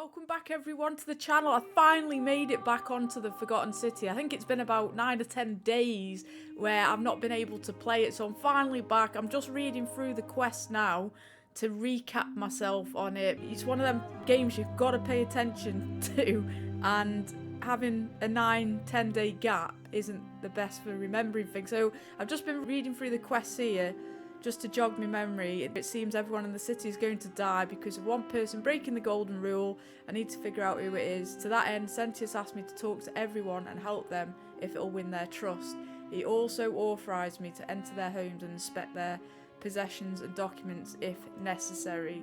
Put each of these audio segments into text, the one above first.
Welcome back everyone to the channel. I finally made it back onto the Forgotten City. I think it's been about 9 or 10 days where I've not been able to play it, so I'm finally back. I'm just reading through the quest now to recap myself on it. It's one of them games you've got to pay attention to, and having a 9-10 day gap isn't the best for remembering things. So I've just been reading through the quests here just to jog my memory. It seems everyone in the city is going to die because of one person breaking the golden rule. I need to figure out who it is. To that end, Sentius asked me to talk to everyone and help them if it'll win their trust. He also authorised me to enter their homes and inspect their possessions and documents if necessary.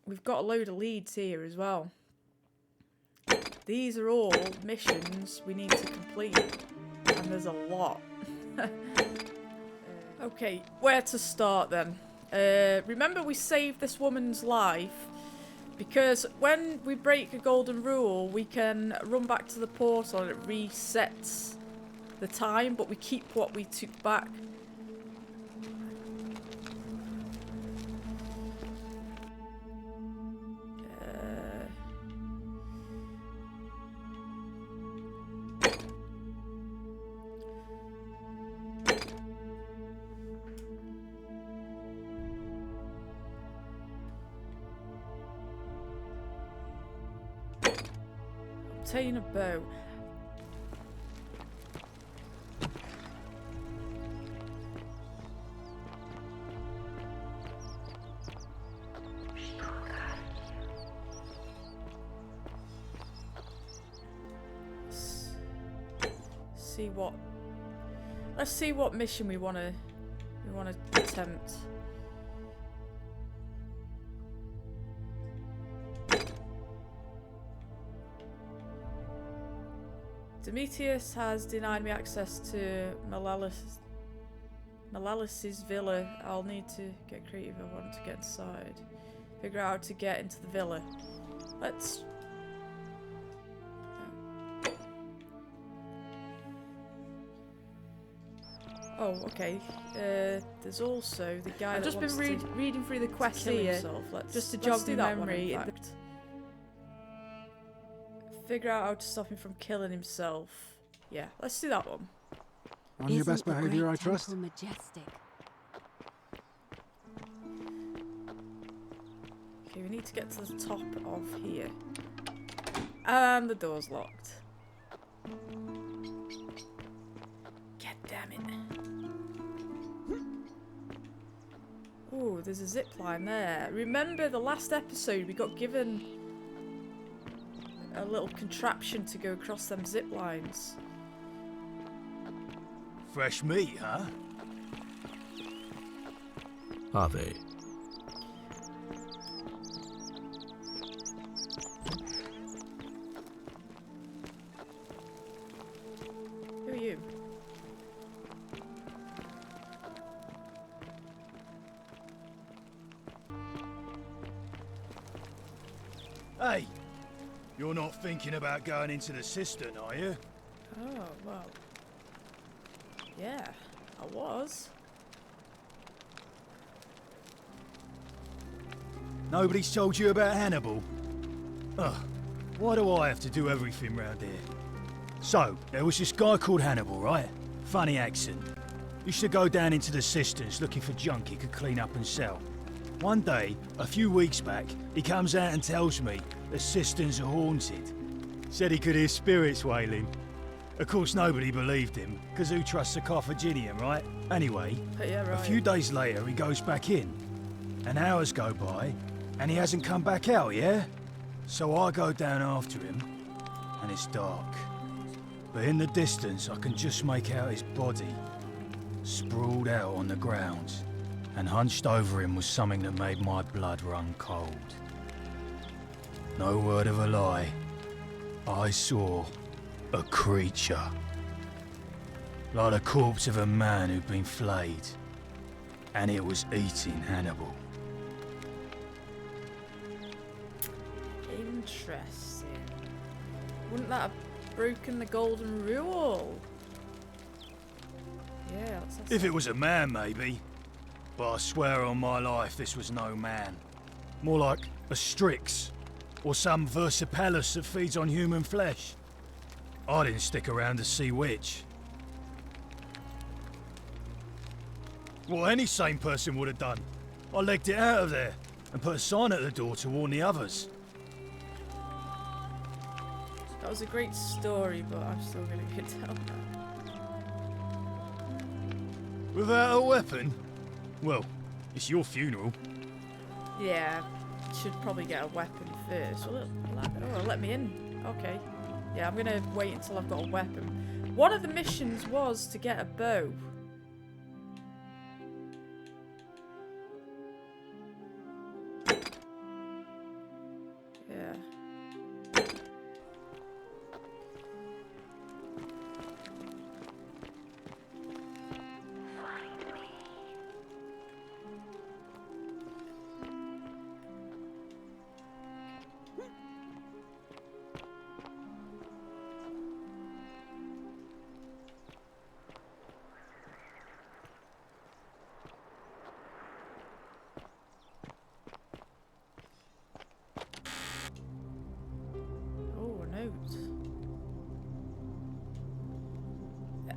We've got a load of leads here as well. These are all missions we need to complete, and there's a lot. Okay, where to start then? Remember we saved this woman's life because when we break a golden rule we can run back to the portal and it resets the time, but we keep what we took back. Obtain a bow. Let's see what mission we wanna attempt. Demetrius has denied me access to Malalis's villa. I'll need to get creative if I want to get inside. Figure out how to get into the villa. Let's... Oh, okay. There's also the guy I've just been reading through the quest here, just to jog my memory. Figure out how to stop him from killing himself. Yeah, let's do that one. On your best behavior, I trust. Majestic. Okay, we need to get to the top of here. And the door's locked. God damn it. Ooh, there's a zip line there. Remember the last episode we got given a little contraption to go across them zip lines. Fresh meat, huh? Are they? Who are you? Hey! You're not thinking about going into the cistern, are you? Oh, well. Yeah, I was. Nobody's told you about Hannibal? Ugh, why do I have to do everything round here? So, there was this guy called Hannibal, right? Funny accent. Used to go down into the cisterns looking for junk he could clean up and sell. One day, a few weeks back, he comes out and tells me the cisterns are haunted. Said he could hear spirits wailing. Of course, nobody believed him, because who trusts a Carthaginian, right? Anyway, Yeah, right. A few days later, he goes back in. And hours go by, and he hasn't come back out, yeah? So I go down after him, and it's dark. But in the distance, I can just make out his body, sprawled out on the ground. And hunched over him was something that made my blood run cold. No word of a lie. I saw a creature. Like the corpse of a man who'd been flayed. And it was eating Hannibal. Interesting. Wouldn't that have broken the golden rule? Yeah, that's If it was a man, maybe. But I swear on my life this was no man. More like a Strix. Or some Versipelus that feeds on human flesh. I didn't stick around to see which. What any sane person would have done. I legged it out of there and put a sign at the door to warn the others. That was a great story, but I'm still gonna get down now. Without a weapon? Well, it's your funeral. Yeah, should probably get a weapon first. Will it let me in. Okay. Yeah, I'm gonna wait until I've got a weapon. One of the missions was to get a bow. Yeah.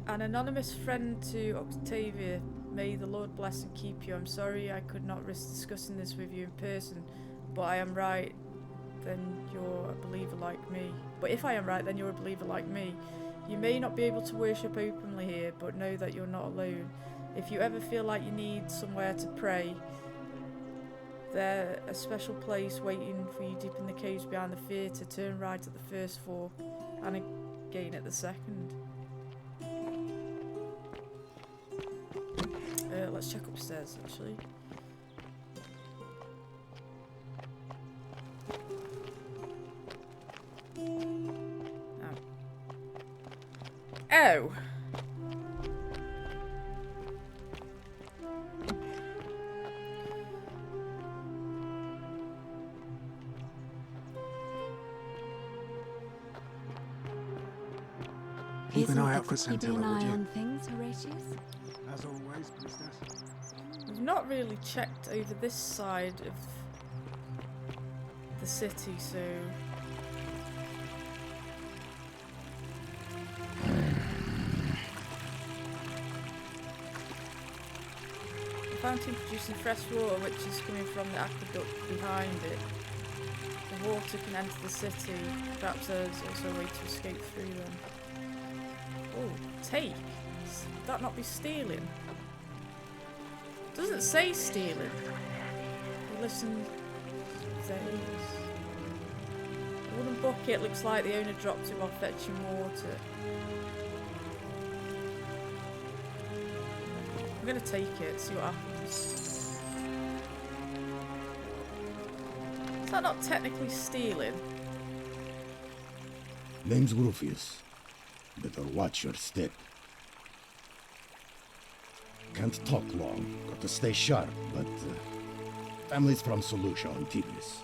An anonymous friend to Octavia. May the Lord bless and keep you. I'm sorry I could not risk discussing this with you in person, but I am right, then you're a believer like me. But if I am right, then you're a believer like me. You may not be able to worship openly here, but know that you're not alone. If you ever feel like you need somewhere to pray, there's a special place waiting for you deep in the caves behind the theatre. Turn right at the first floor and again at the second. Let's check upstairs, actually. Oh! Keep an eye out for Keeping Scintilla, an would eye you? on things, Horatius? As always, princess. We've not really checked over this side of the city, so... The fountain producing fresh water, which is coming from the aqueduct behind it. The water can enter the city. Perhaps there's also a way to escape through them. Oh, take? Would that not be stealing? Doesn't say stealing. You listen. There it is. The wooden bucket looks like the owner dropped it while fetching water. I'm gonna take it, see what happens. Is that not technically stealing? Name's Rufius. Better watch your step. Can't talk long, got to stay sharp, but family's from Seleucia on Tigris,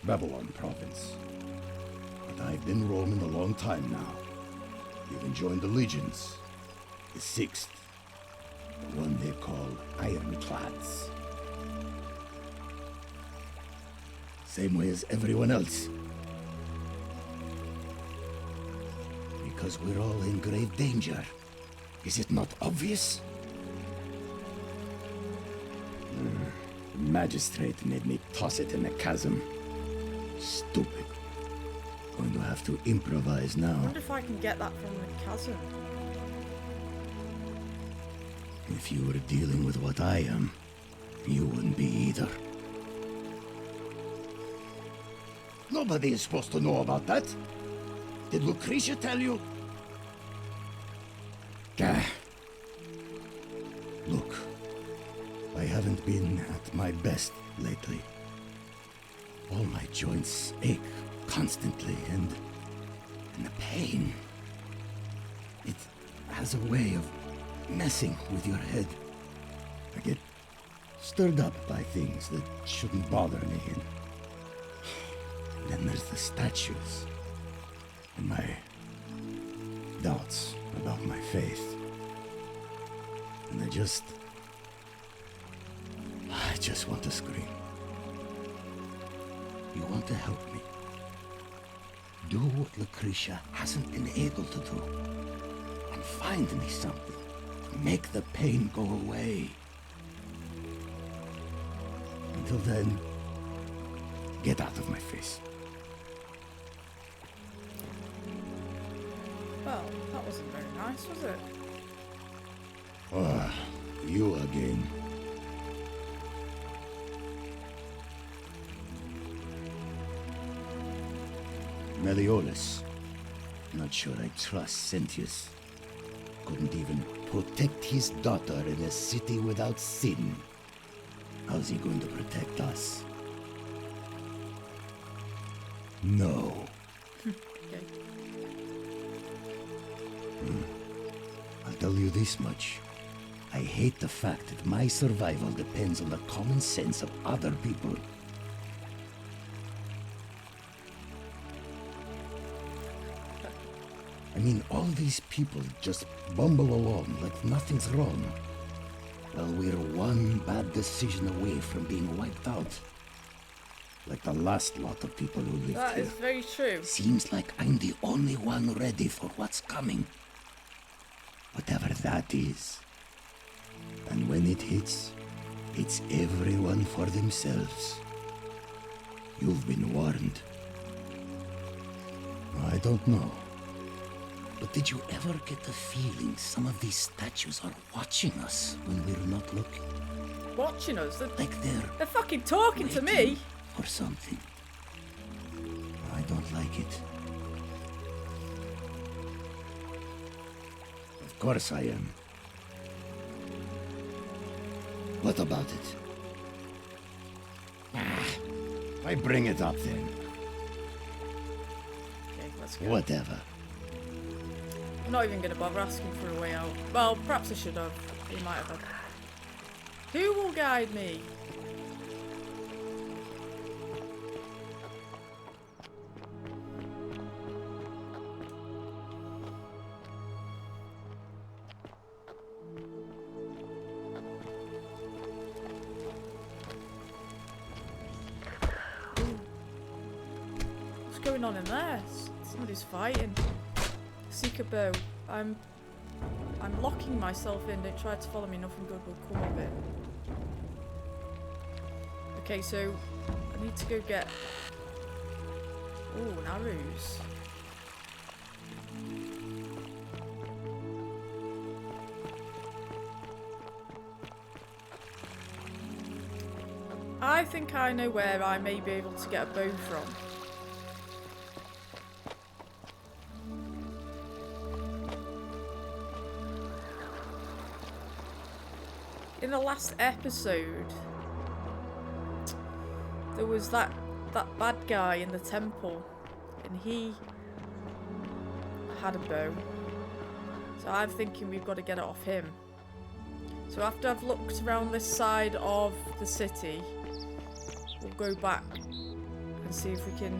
Babylon province. But I've been roaming a long time now. Even joined the legions, the 6th, the one they call Ironclads. Same way as everyone else. Because we're all in grave danger. Is it not obvious? The magistrate made me toss it in the chasm. Stupid. Going to have to improvise I now. wonder if I can get that from the chasm. If you were dealing with what I am, you wouldn't be either. Nobody is supposed to know about that. Did Lucretia tell you? Gah. Look, I haven't been at my best lately. All my joints ache constantly, and the pain. It has a way of messing with your head. I get stirred up by things that shouldn't bother me. And then there's the statues and my doubts about my faith. And I just want to scream. You want to help me? do what Lucretia hasn't been able to do. And find me something to make the pain go away. Until then, get out of my face. Well, that wasn't very nice, was it? Ah, you again. Meliodas. Not sure I trust Sentius. Couldn't even protect his daughter in a city without sin. How's he going to protect us? No. Okay. I'll tell you this much. I hate the fact that my survival depends on the common sense of other people. I mean, all these people just bumble along like nothing's wrong. Well, we're one bad decision away from being wiped out. Like the last lot of people who lived That here. is very true. Seems like I'm the only one ready for what's coming. Whatever that is. And when it hits, it's everyone for themselves. You've been warned. I don't know. But did you ever get the feeling some of these statues are watching us when we're not looking? Watching us? Like They're fucking talking to me. waiting for something. I don't like it. Of course I am. What about it? I bring it up then. Okay, let's go. Whatever. I'm not even going to bother asking for a way out. Well, perhaps I should have. He might have. Who will guide me? What's going on in there? Somebody's fighting. Seek a bow. I'm locking myself in. Don't try to follow me. Nothing good will come of it. Okay, so I need to go get. Oh, arrows. I think I know where I may be able to get a bow from. In the last episode, there was that bad guy in the temple, and he had a bow. So I'm thinking we've got to get it off him. So after I've looked around this side of the city, we'll go back and see if we can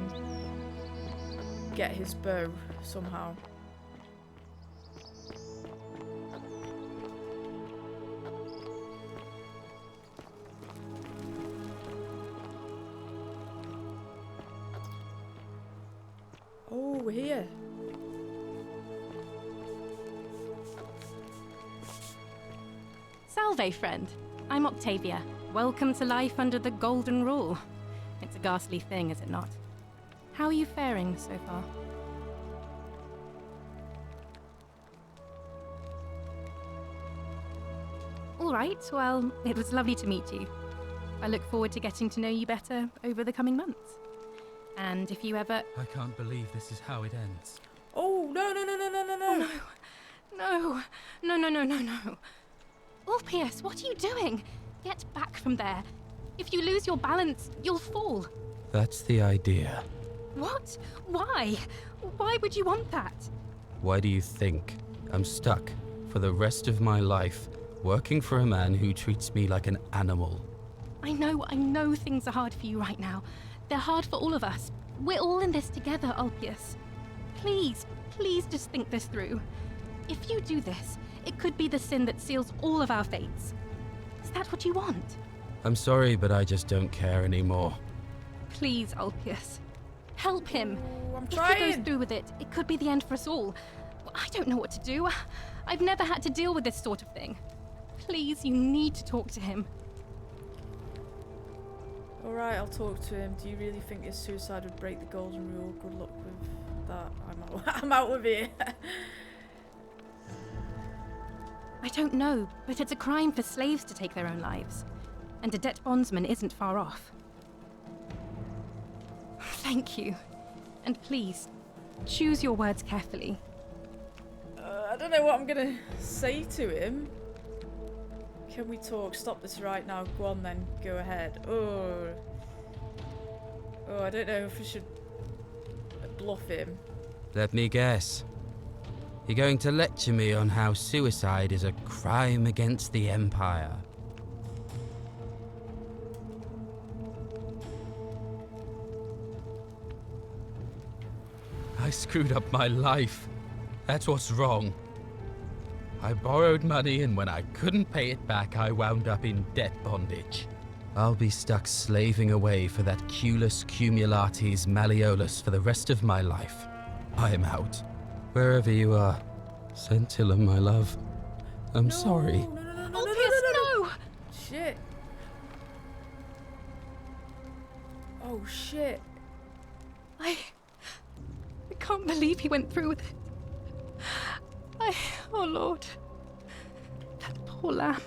get his bow somehow. Oh, we're here. Salve, friend. I'm Octavia. Welcome to life under the Golden Rule. It's a ghastly thing, is it not? How are you faring so far? All right, well, it was lovely to meet you. I look forward to getting to know you better over the coming months. And if you ever... I can't believe this is how it ends. Oh, no, no, no, no, no, no, no. No. No. Ulpius, what are you doing? Get back from there. If you lose your balance, you'll fall. That's the idea. What? Why? Why would you want that? Why do you think I'm stuck for the rest of my life working for a man who treats me like an animal? I know things are hard for you right now. They're hard for all of us. We're all in this together, Ulpius. Please just think this through. If you do this, it could be the sin that seals all of our fates. Is that what you want? I'm sorry, but I just don't care anymore. Please, Ulpius. Help him. I'm If he trying. goes through with it, it could be the end for us all. I don't know what to do. I've never had to deal with this sort of thing. Please, you need to talk to him. Alright, I'll talk to him. Do you really think his suicide would break the golden rule? Good luck with that. I'm out of here. I don't know, but it's a crime for slaves to take their own lives. And a debt bondsman isn't far off. Thank you. And please, choose your words carefully. I don't know what I'm gonna say to him. Can we talk? Stop this right now. Go on then. Go ahead. Oh, I don't know if I should bluff him. Let me guess. You're going to lecture me on how suicide is a crime against the Empire. I screwed up my life. That's what's wrong. I borrowed money, and when I couldn't pay it back, I wound up in debt bondage. I'll be stuck slaving away for that Culus Cumulatis Malleolus for the rest of my life. I am out. Wherever you are, Scintilla, my love. I'm sorry. No. Ulpius, no! Shit. Oh shit. I can't believe he went through with it. Oh Lord. That poor lamb.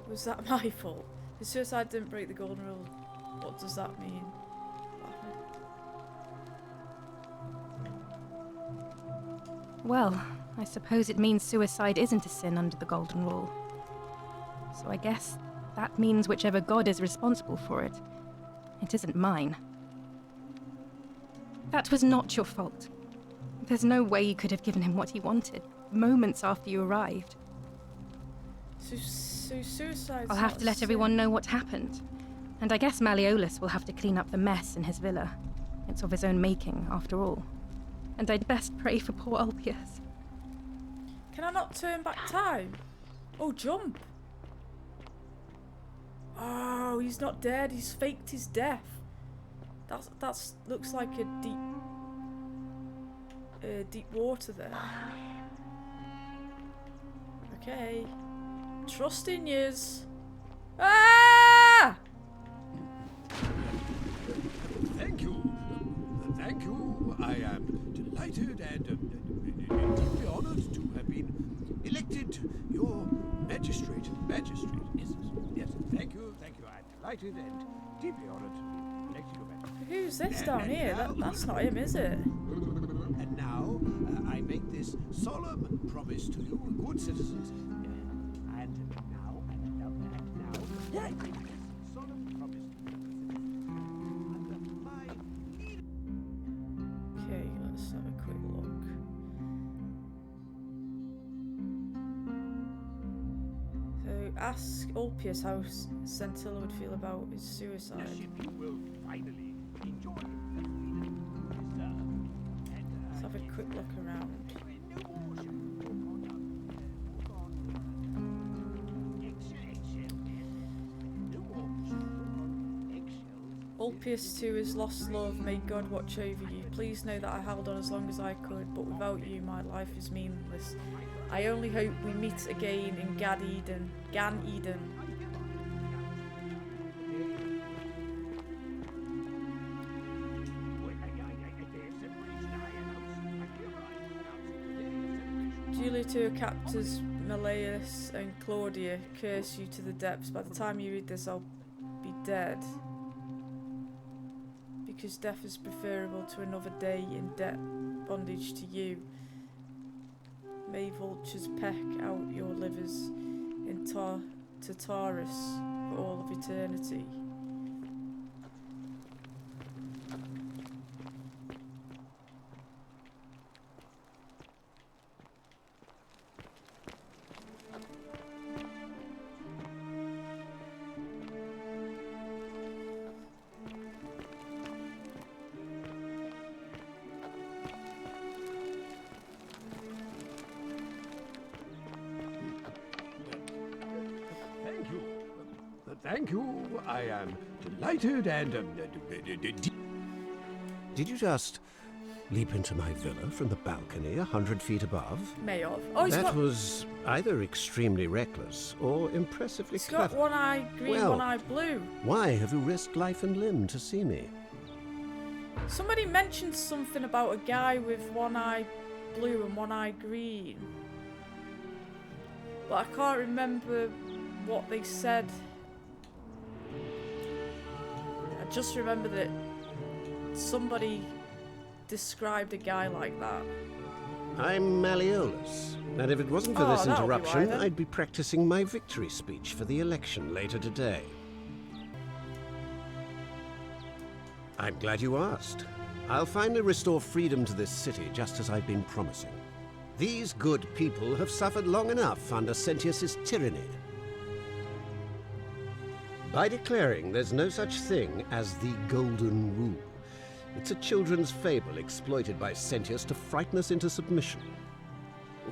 Was that my fault? His suicide didn't break the golden rule. What does that mean? Well, I suppose it means suicide isn't a sin under the Golden Rule. So I guess that means whichever god is responsible for it. It isn't mine. That was not your fault. There's no way you could have given him what he wanted, moments after you arrived. So suicide. I'll have to let everyone know what happened. And I guess Malleolus will have to clean up the mess in his villa. It's of his own making, after all. And I'd best pray for poor Ulpius. Can I not turn back time? Oh, jump. Oh, he's not dead. He's faked his death. That's looks like a deep water there. Okay. Trust in yous. Ah! Thank you. Thank you. I am delighted and deeply honored to have been elected your magistrate. Yes. Thank you. I'm delighted and deeply honored to elect you your magistrate. Who's this down here? That's not him, is it? And now I make this solemn promise to you, good citizens. And now, I make this solemn promise to you, under my leadership. Okay, let's have a quick look. So ask Ulpius how Scintilla would feel about his suicide. You will finally enjoy it. Let's have a quick look around. Ulpius to his lost love, may God watch over you. Please know that I held on as long as I could, but without you my life is meaningless. I only hope we meet again in Gan Eden. Duly to your captors Malleus and Claudia, curse you to the depths. By the time you read this, I'll be dead. Because death is preferable to another day in debt bondage to you. May vultures peck out your livers in Tartarus for all of eternity. thank you. I am delighted and... Did you just leap into my villa from the balcony 100 feet above? May have. Oh, he's That got, was either extremely reckless or impressively he's got clever. one eye green, Well- one eye blue. Why have you risked life and limb to see me? Somebody mentioned something about a guy with one eye blue and one eye green. But I can't remember what they said. I just remember that somebody described a guy like that. I'm Malleolus, and if it wasn't for Oh, this that'll be why interruption, then. I'd be practicing my victory speech for the election later today. I'm glad you asked. I'll finally restore freedom to this city, just as I've been promising. These good people have suffered long enough under Sentius's tyranny. By declaring there's no such thing as the Golden Rule, it's a children's fable exploited by Sentius to frighten us into submission.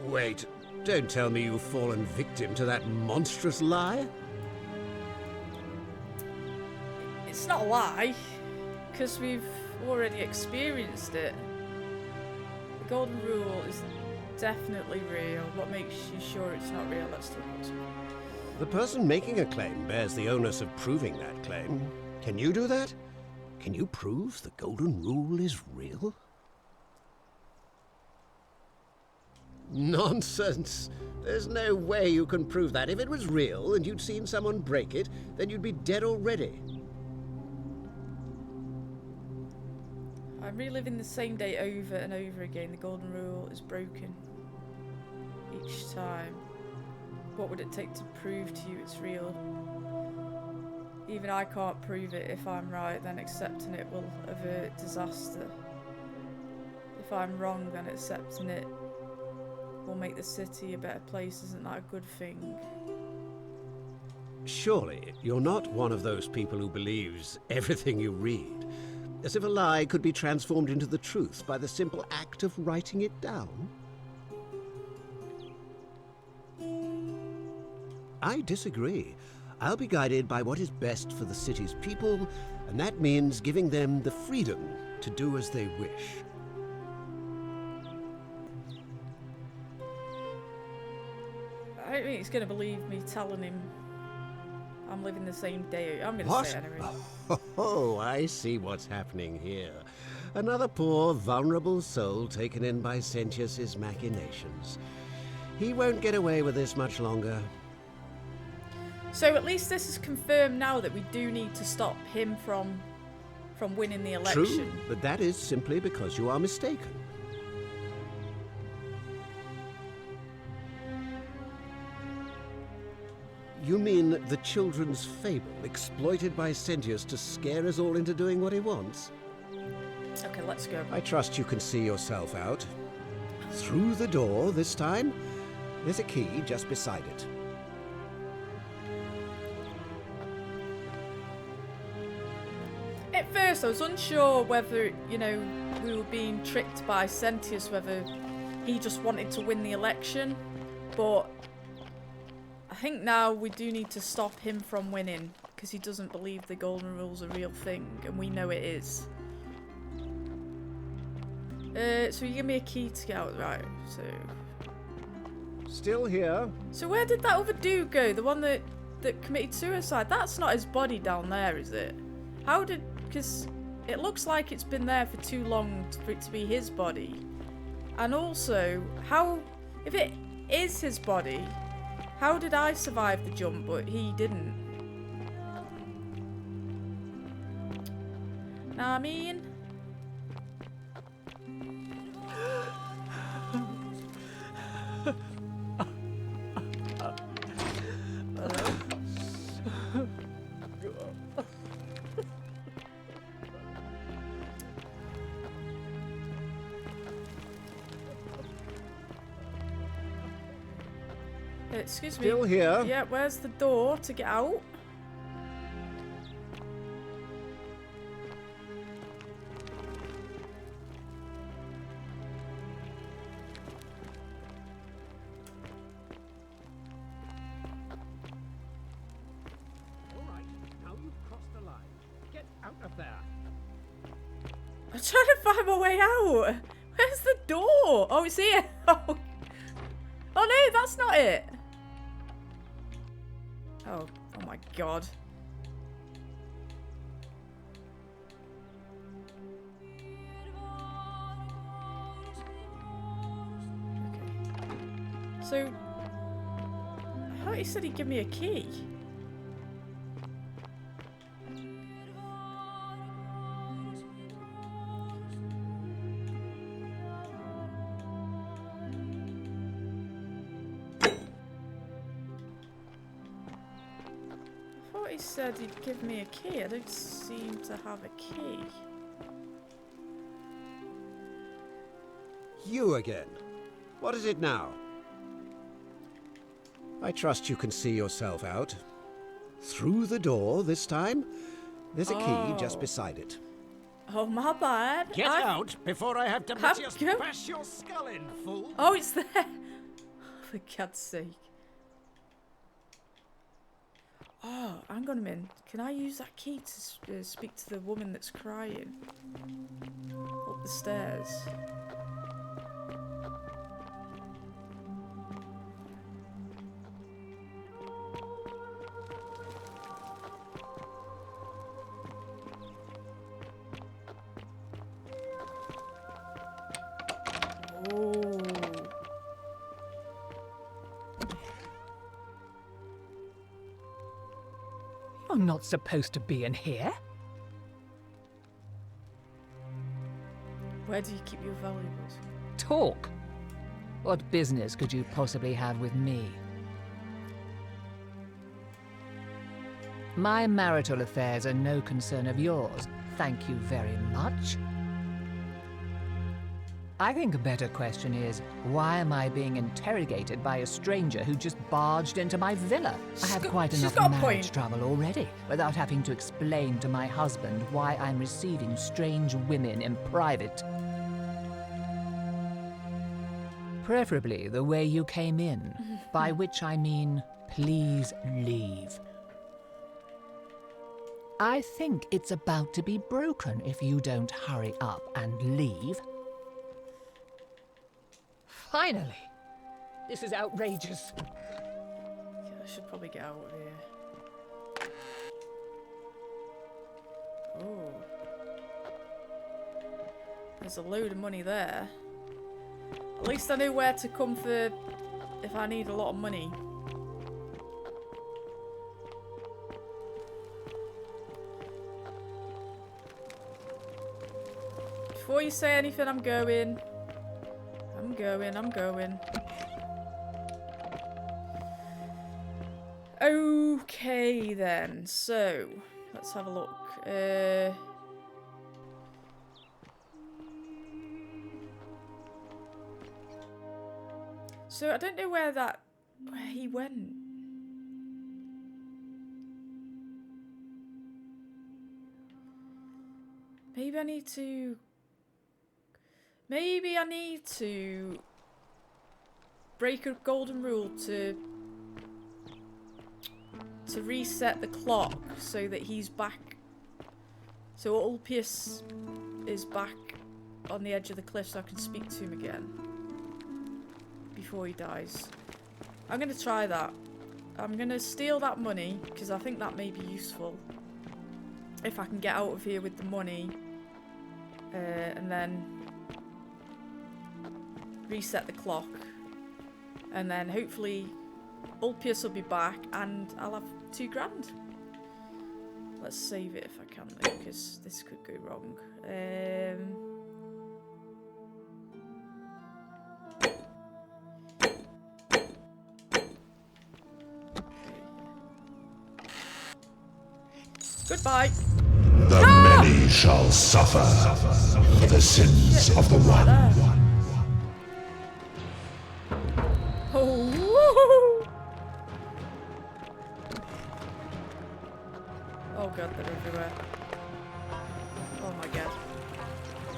Wait, don't tell me you've fallen victim to that monstrous lie? It's not a lie, because we've already experienced it. The Golden Rule is definitely real. What makes you sure it's not real? Let's talk about it. The person making a claim bears the onus of proving that claim. Can you do that? Can you prove the Golden Rule is real? Nonsense! There's no way you can prove that. If it was real and you'd seen someone break it, then you'd be dead already. I'm reliving the same day over and over again. The Golden Rule is broken each time. What would it take to prove to you it's real? Even I can't prove it. If I'm right, then accepting it will avert disaster. If I'm wrong, then accepting it will make the city a better place. Isn't that a good thing? Surely you're not one of those people who believes everything you read, as if a lie could be transformed into the truth by the simple act of writing it down? I disagree. I'll be guided by what is best for the city's people, and that means giving them the freedom to do as they wish. I don't think he's going to believe me telling him I'm living the same day. I'm going to What? say it anyway. Oh, I see what's happening here. Another poor, vulnerable soul taken in by Sentius's machinations. He won't get away with this much longer. So at least this is confirmed now that we do need to stop him from winning the election. True, but that is simply because you are mistaken. You mean the children's fable exploited by Sentius to scare us all into doing what he wants? Okay, let's go. I trust you can see yourself out. Through the door this time. There's a key just beside it. At first, I was unsure whether, you know, we were being tricked by Sentius, whether he just wanted to win the election. But I think now we do need to stop him from winning, because he doesn't believe the Golden Rule's a real thing, and we know it is. So you give me a key to get out, right? So Still here. So where did that other dude go? The one that committed suicide? That's not his body down there, is it? How did... Because it looks like it's been there for too long for it to be his body. And also, how... If it is his body, how did I survive the jump but he didn't? Know what I mean? Excuse me. Still here. Yeah, where's the door to get out? I'm trying to find my way out. Where's the door? Oh, it's here. Oh no, that's not it. Oh my god. Okay. So, I thought he said he'd give me a key. He said he'd give me a key. I don't seem to have a key. You again. What is it now? I trust you can see yourself out. Through the door this time? There's a key just beside it. Oh, my bad. Get out before I have to I've go- bash your skull in, fool. Oh, it's there. For God's sake. Oh, hang on a minute. Can I use that key to speak to the woman that's crying? Up the stairs. Oh. You're not supposed to be in here. Where do you keep your valuables? Talk. What business could you possibly have with me? My marital affairs are no concern of yours. Thank you very much. I think a better question is, why am I being interrogated by a stranger who just barged into my villa? I have quite she's enough got a marriage point. trouble already, without having to explain to my husband why I'm receiving strange women in private. Preferably the way you came in, by which I mean, please leave. I think it's about to be broken if you don't hurry up and leave. Finally! This is outrageous. Yeah, I should probably get out of here. Oh. There's a load of money there. At least I know where to come for if I need a lot of money. Before you say anything, I'm going. I'm going. Okay then, so let's have a look. So I don't know where he went. Maybe I need to break a golden rule to reset the clock so that he's back. So Ulpius is back on the edge of the cliff so I can speak to him again before he dies. I'm going to try that. I'm going to steal that money because I think that may be useful. If I can get out of here with the money and then reset the clock, and then hopefully Ulpius will be back and I'll have 2 grand. Let's save it if I can though, because this could go wrong. Goodbye. The many shall suffer for the sins of the one. Oh, woo-hoo-hoo. Oh god, they're everywhere. Oh my god.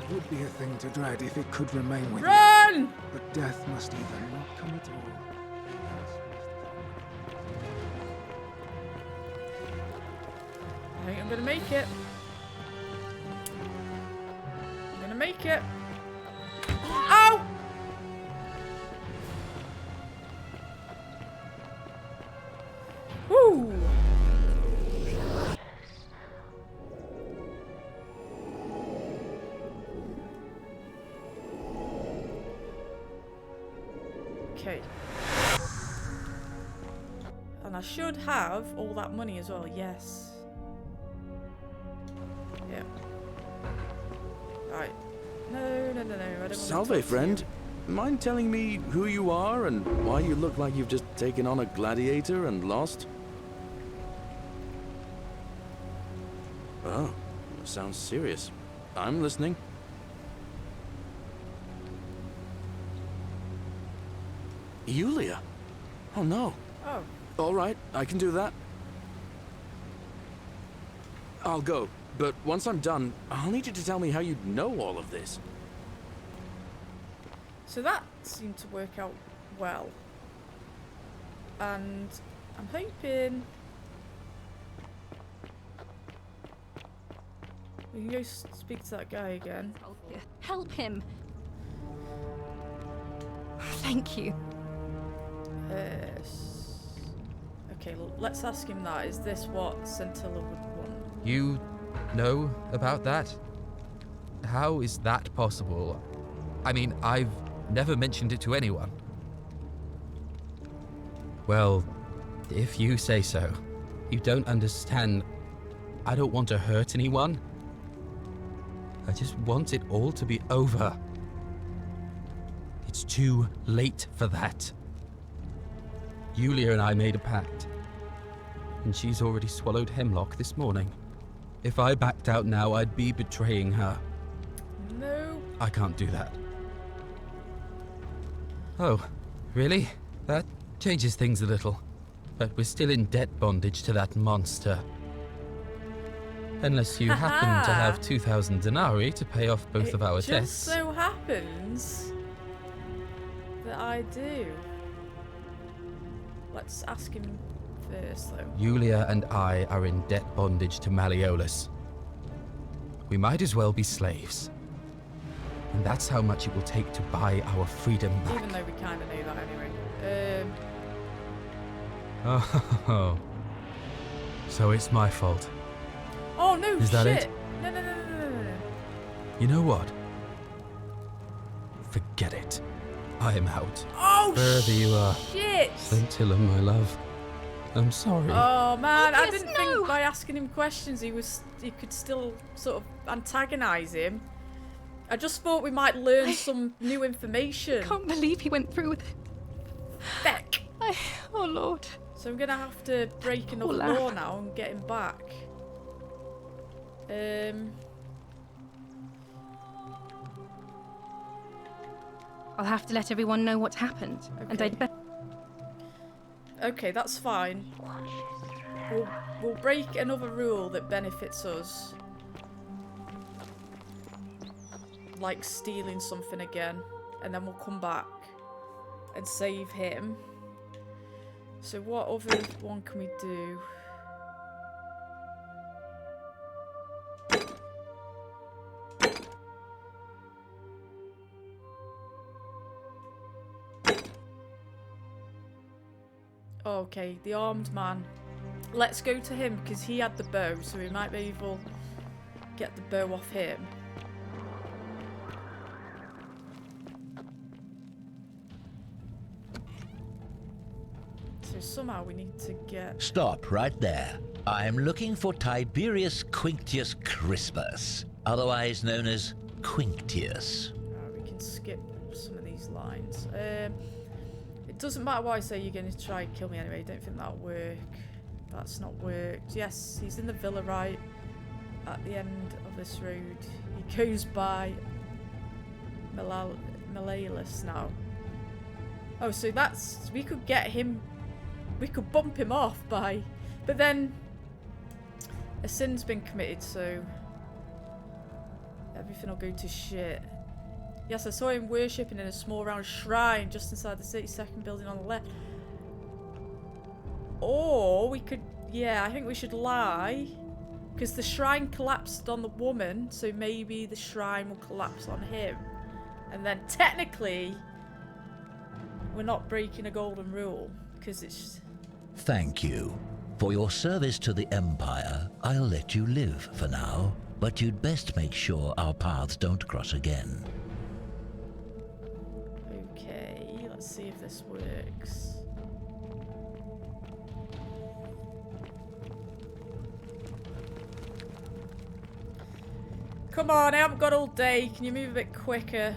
It would be a thing to dread if it could remain with you. Run! But death must either not come at all. I think I'm gonna make it. make it. Ow! Woo! Okay. And I should have all that money as well, yes. Yeah. Right. No, I don't want Salve, friend. Mind telling me who you are and why you look like you've just taken on a gladiator and lost? Oh, sounds serious. I'm listening. Yulia? Oh no. Oh. All right, I can do that. I'll go, but once I'm done, I'll need you to tell me how you know all of this. So that seemed to work out well. And I'm hoping we can go speak to that guy again. Help him. Thank you. Okay, let's ask him that. Is this what Scintilla would want? You know about that? How is that possible? I mean, I've never mentioned it to anyone. Well, if you say so. You don't understand. I don't want to hurt anyone. I just want it all to be over. It's too late for that. Yulia and I made a pact, and she's already swallowed hemlock this morning. If I backed out now, I'd be betraying her. No. I can't do that. Oh, really? That changes things a little. But we're still in debt bondage to that monster. Unless you happen to have 2,000 denarii to pay off both of our It debts. just so happens that I do. Let's ask him first, though. Yulia and I are in debt bondage to Malleolus. We might as well be slaves. And that's how much it will take to buy our freedom back. Even though we kind of knew that anyway. Oh, so it's my fault. Oh no! Is that shit. it? No. You know what? Forget it. I am out. Oh Wherever you are. shit! Scintilla, my love. I'm sorry. Oh man, I Yes, didn't no. think by asking him questions he could still sort of antagonise him. I just thought we might learn some new information. Can't believe he went through with it. Feck. Oh Lord. So I'm gonna have to break another Poor lad. law now and get him back. I'll have to let everyone know what's happened. And Okay. I'd better. Okay, that's fine. We'll break another rule that benefits us. Like stealing something again. And then we'll come back and save him. So what other one can we do? Okay, the armed man. Let's go to him because he had the bow, so we might be able to get the bow off him. So somehow we need to get... Stop right there. I'm looking for Tiberius Quinctius Crispus, otherwise known as Quinctius. We can skip some of these lines. It doesn't matter what I say, you're going to try and kill me anyway. Don't think that'll work. That's not worked. Yes, he's in the villa right at the end of this road. He goes by Malleolus now. Oh, so that's... We could get him... We could bump him off by... But then... A sin's been committed, so... Everything will go to shit. Yes, I saw him worshipping in a small round shrine just inside the city, second building on the left. Or we could... Yeah, I think we should lie Because the shrine collapsed on the woman, so maybe the shrine will collapse on him. And then technically, we're not breaking a golden rule, because it's... Thank you. For your service to the Empire, I'll let you live for now, but you'd best make sure our paths don't cross again. Okay, let's see if this works. Come on, I haven't got all day. Can you move a bit quicker?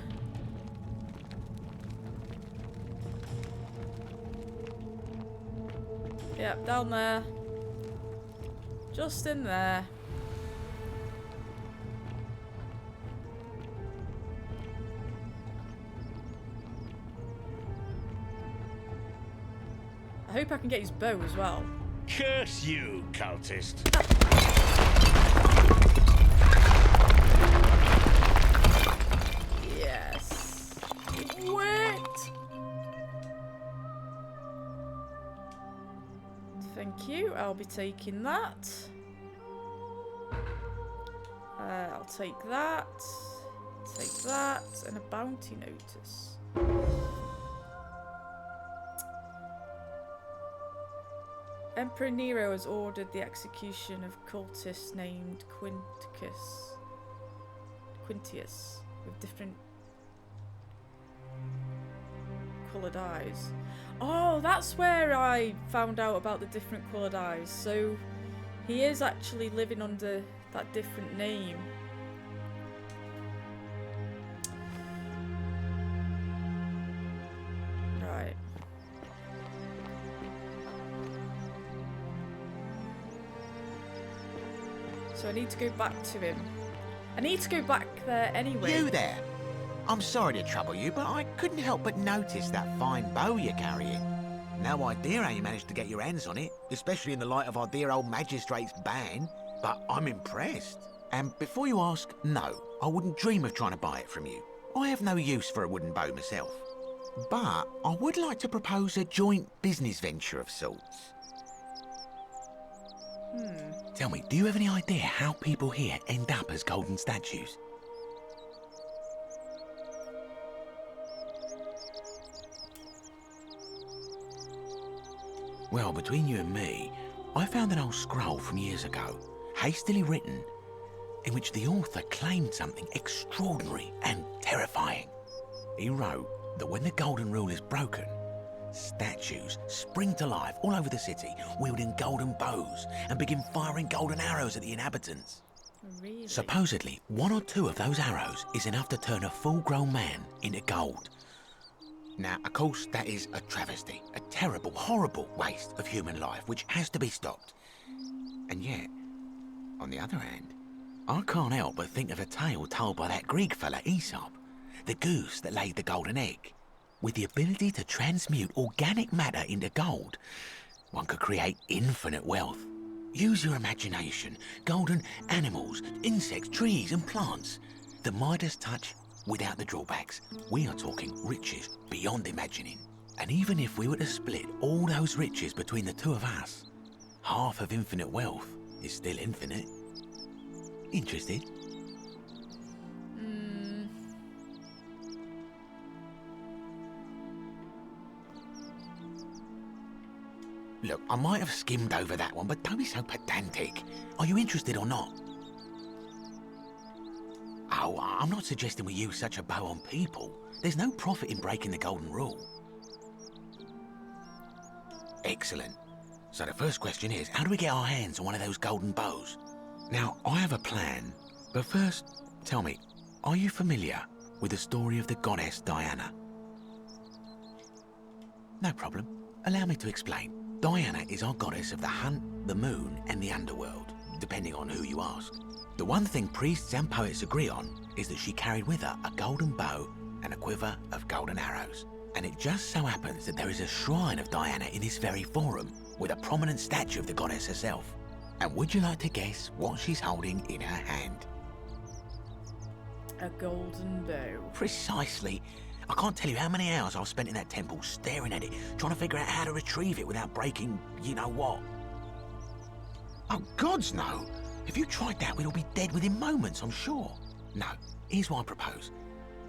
Yep, down there. Just in there. I hope I can get his bow as well. Curse you, cultist. Yes. It worked. Thank you. I'll be taking that. I'll take that. Take that. And a bounty notice. Emperor Nero has ordered the execution of cultists named Quintius with different coloured eyes. Oh, that's where I found out about the different coloured eyes. So he is actually living under that different name. Right. So I need to go back to him. I need to go back there anyway. You there? I'm sorry to trouble you, but I couldn't help but notice that fine bow you're carrying. No idea how you managed to get your hands on it, especially in the light of our dear old magistrate's ban, but I'm impressed. And before you ask, no, I wouldn't dream of trying to buy it from you. I have no use for a wooden bow myself. But I would like to propose a joint business venture of sorts. Tell me, do you have any idea how people here end up as golden statues? Well, between you and me, I found an old scroll from years ago, hastily written, in which the author claimed something extraordinary and terrifying. He wrote that when the golden rule is broken, statues spring to life all over the city, wielding golden bows and begin firing golden arrows at the inhabitants. Really? Supposedly, 1 or 2 of those arrows is enough to turn a full-grown man into gold. Now, of course, that is a travesty, a terrible, horrible waste of human life, which has to be stopped. And yet, on the other hand, I can't help but think of a tale told by that Greek fella Aesop, the goose that laid the golden egg. With the ability to transmute organic matter into gold, one could create infinite wealth. Use your imagination. Golden animals, insects, trees and plants. The Midas touch without the drawbacks. We are talking riches beyond imagining. And even if we were to split all those riches between the two of us, half of infinite wealth is still infinite. Interested? Look, I might have skimmed over that one, but don't be so pedantic. Are you interested or not? Oh, I'm not suggesting we use such a bow on people. There's no profit in breaking the golden rule. Excellent. So the first question is, how do we get our hands on one of those golden bows? Now, I have a plan, but first, tell me, are you familiar with the story of the goddess Diana? No problem. Allow me to explain. Diana is our goddess of the hunt, the moon, and the underworld, depending on who you ask. The one thing priests and poets agree on is that she carried with her a golden bow and a quiver of golden arrows. And it just so happens that there is a shrine of Diana in this very forum, with a prominent statue of the goddess herself. And would you like to guess what she's holding in her hand? A golden bow. Precisely. I can't tell you how many hours I've spent in that temple staring at it, trying to figure out how to retrieve it without breaking you know what. Oh, gods no! If you tried that, we'd all be dead within moments, I'm sure. No, here's what I propose.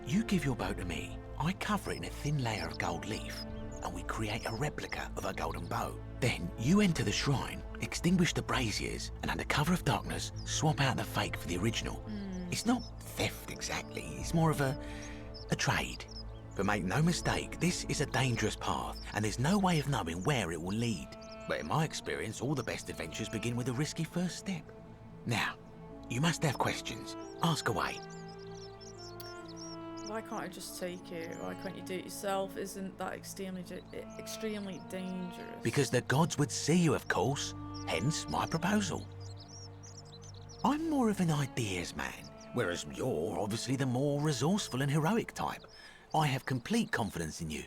You give your bow to me, I cover it in a thin layer of gold leaf, and we create a replica of a golden bow. Then you enter the shrine, extinguish the braziers, and under cover of darkness, swap out the fake for the original. It's not theft exactly, it's more of a trade. But make no mistake, this is a dangerous path, and there's no way of knowing where it will lead. But in my experience, all the best adventures begin with a risky first step. Now, you must have questions. Ask away. Why can't I just take it? Why can't you do it yourself? Isn't that extremely dangerous? Because the gods would see you, of course. Hence my proposal. I'm more of an ideas man, whereas you're obviously the more resourceful and heroic type. I have complete confidence in you.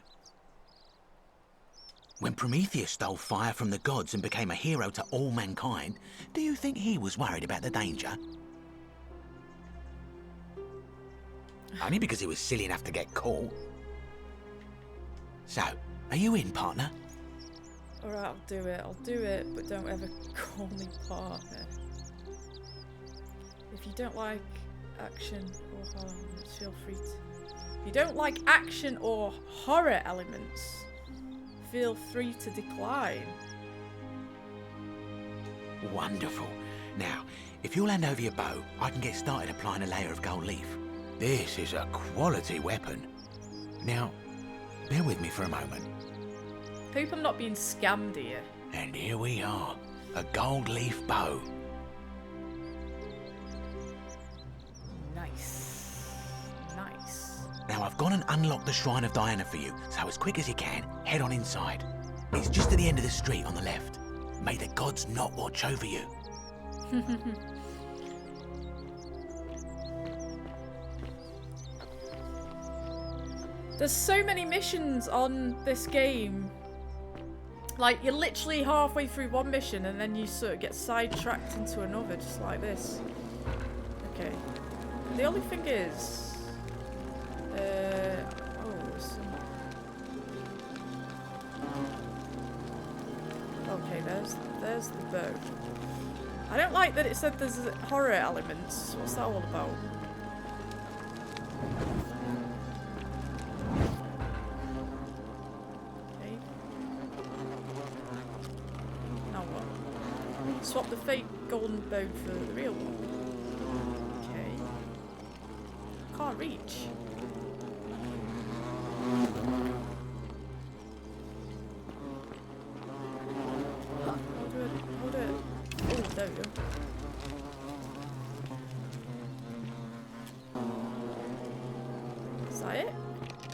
When Prometheus stole fire from the gods and became a hero to all mankind, do you think he was worried about the danger? Only because he was silly enough to get caught. So, are you in, partner? Alright, I'll do it, but don't ever call me partner. If you don't like action or horror elements, feel free to... If you don't like action or horror elements, feel free to decline. Wonderful. Now, if you'll hand over your bow, I can get started applying a layer of gold leaf. This is a quality weapon. Now, bear with me for a moment. Hope I'm not being scammed here. And here we are, a gold leaf bow. Nice. Nice. Now I've gone and unlocked the Shrine of Diana for you, so as quick as you can, head on inside. It's just at the end of the street on the left. May the gods not watch over you. There's so many missions on this game. Like, you're literally halfway through one mission and then you sort of get sidetracked into another, just like this. Okay. The only thing is... Okay, there's the bow. I don't like that it said there's horror elements. What's that all about? Okay. Now what? Swap the fake golden bow for the real one. Okay. Can't reach. Hold it. Oh, there we go. Is that it?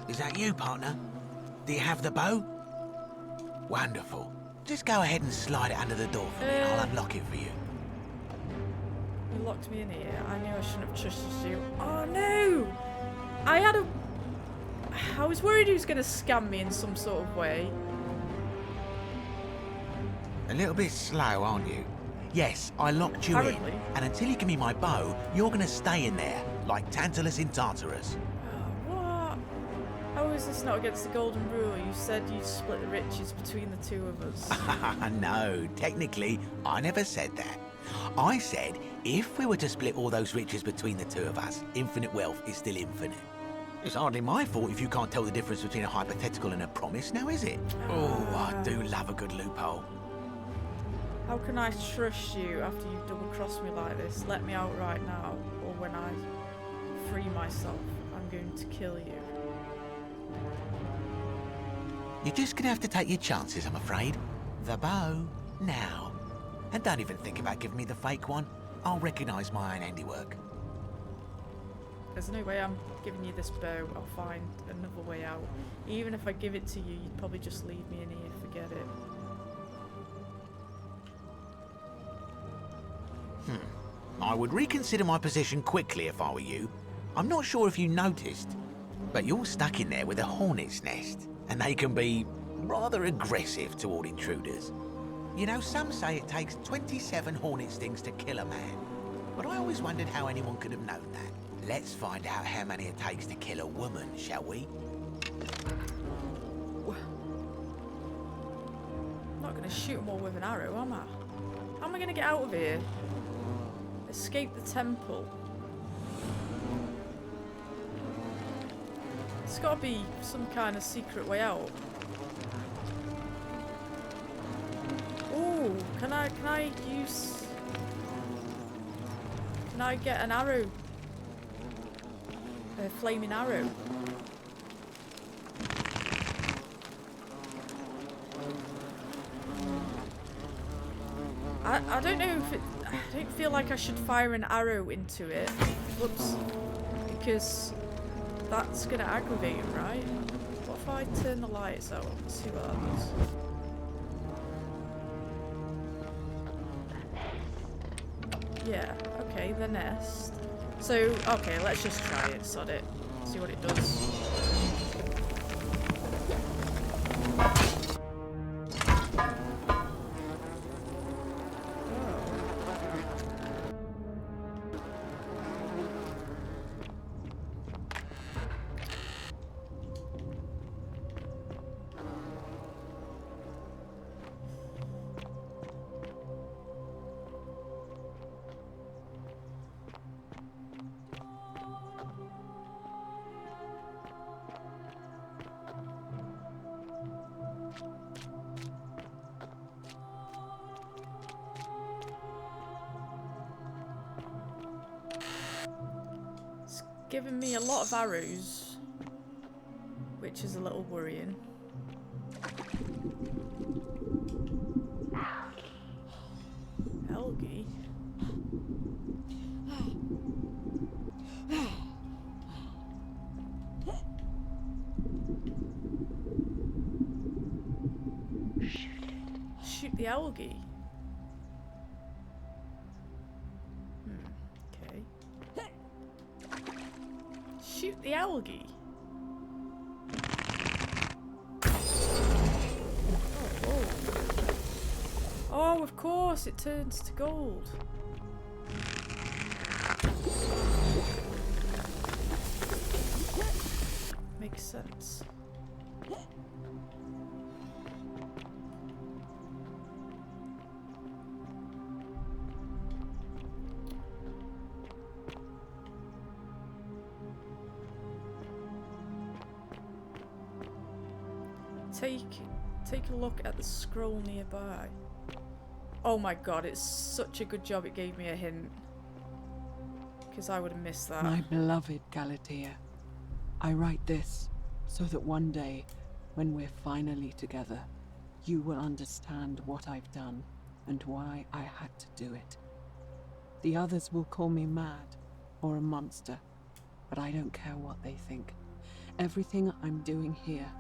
Is that you, partner? Do you have the bow? Wonderful. Just go ahead and slide it under the door for me and I'll unlock it for you. You locked me in here. I knew I shouldn't have trusted you. Oh no! I was worried he was going to scam me in some sort of way. A little bit slow, aren't you? Yes, I locked you Apparently. in, and until you give me my bow, you're gonna stay in there, like Tantalus in Tartarus. What? How is this not against the golden rule? You said you'd split the riches between the two of us. No, technically, I never said that. I said, if we were to split all those riches between the two of us, infinite wealth is still infinite. It's hardly my fault if you can't tell the difference between a hypothetical and a promise, now is it? Oh, I do love a good loophole. How can I trust you after you've double-crossed me like this? Let me out right now, or when I free myself, I'm going to kill you. You're just gonna have to take your chances, I'm afraid. The bow, now. And don't even think about giving me the fake one. I'll recognise my own handiwork. There's no way I'm giving you this bow. I'll find another way out. Even if I give it to you, you'd probably just leave me in here, forget it. I would reconsider my position quickly if I were you. I'm not sure if you noticed, but you're stuck in there with a hornet's nest, and they can be rather aggressive toward intruders. You know, some say it takes 27 hornet stings to kill a man, but I always wondered how anyone could have known that. Let's find out how many it takes to kill a woman, shall we? I'm not going to shoot them all with an arrow, am I? How am I going to get out of here? Escape the temple. It's got to be some kind of secret way out. Ooh, can I use... Can I get an arrow? A flaming arrow. I don't know if it... I don't feel like I should fire an arrow into it. Whoops. Because that's going to aggravate him, right? What if I turn the lights out? Let's see what happens. Yeah, okay, the nest. So, okay, let's just try it, sod it. See what it does. Giving me a lot of arrows, which is a little worrying. Algae? Shoot the algae. Okay. Shoot the algae. Oh, of course, it turns to gold. Makes sense. Take a look at the scroll nearby. Oh my god, it's such a good job it gave me a hint. Because I would have missed that. My beloved Galatea, I write this so that one day, when we're finally together, you will understand what I've done and why I had to do it. The others will call me mad or a monster, but I don't care what they think. Everything I'm doing here,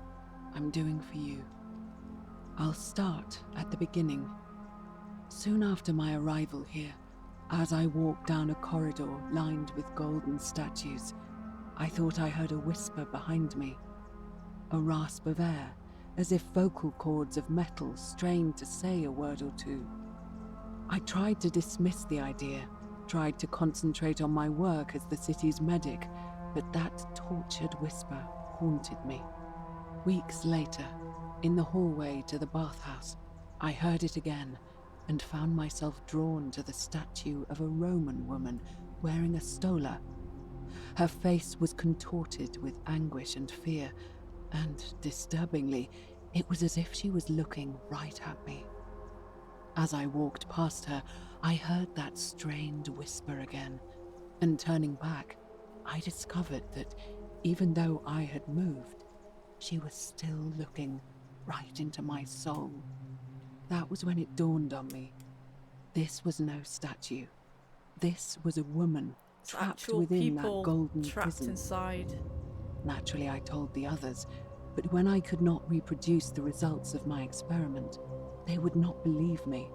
I'm doing for you. I'll start at the beginning. Soon after my arrival here, as I walked down a corridor lined with golden statues, I thought I heard a whisper behind me. A rasp of air, as if vocal cords of metal strained to say a word or two. I tried to dismiss the idea, tried to concentrate on my work as the city's medic, but that tortured whisper haunted me. Weeks later, in the hallway to the bathhouse, I heard it again and found myself drawn to the statue of a Roman woman wearing a stola. Her face was contorted with anguish and fear, and disturbingly, it was as if she was looking right at me. As I walked past her, I heard that strained whisper again, and turning back, I discovered that even though I had moved, she was still looking right into my soul. That was when it dawned on me. This was no statue. This was a woman trapped within that golden prison. Inside. Naturally, I told the others, but when I could not reproduce the results of my experiment, they would not believe me.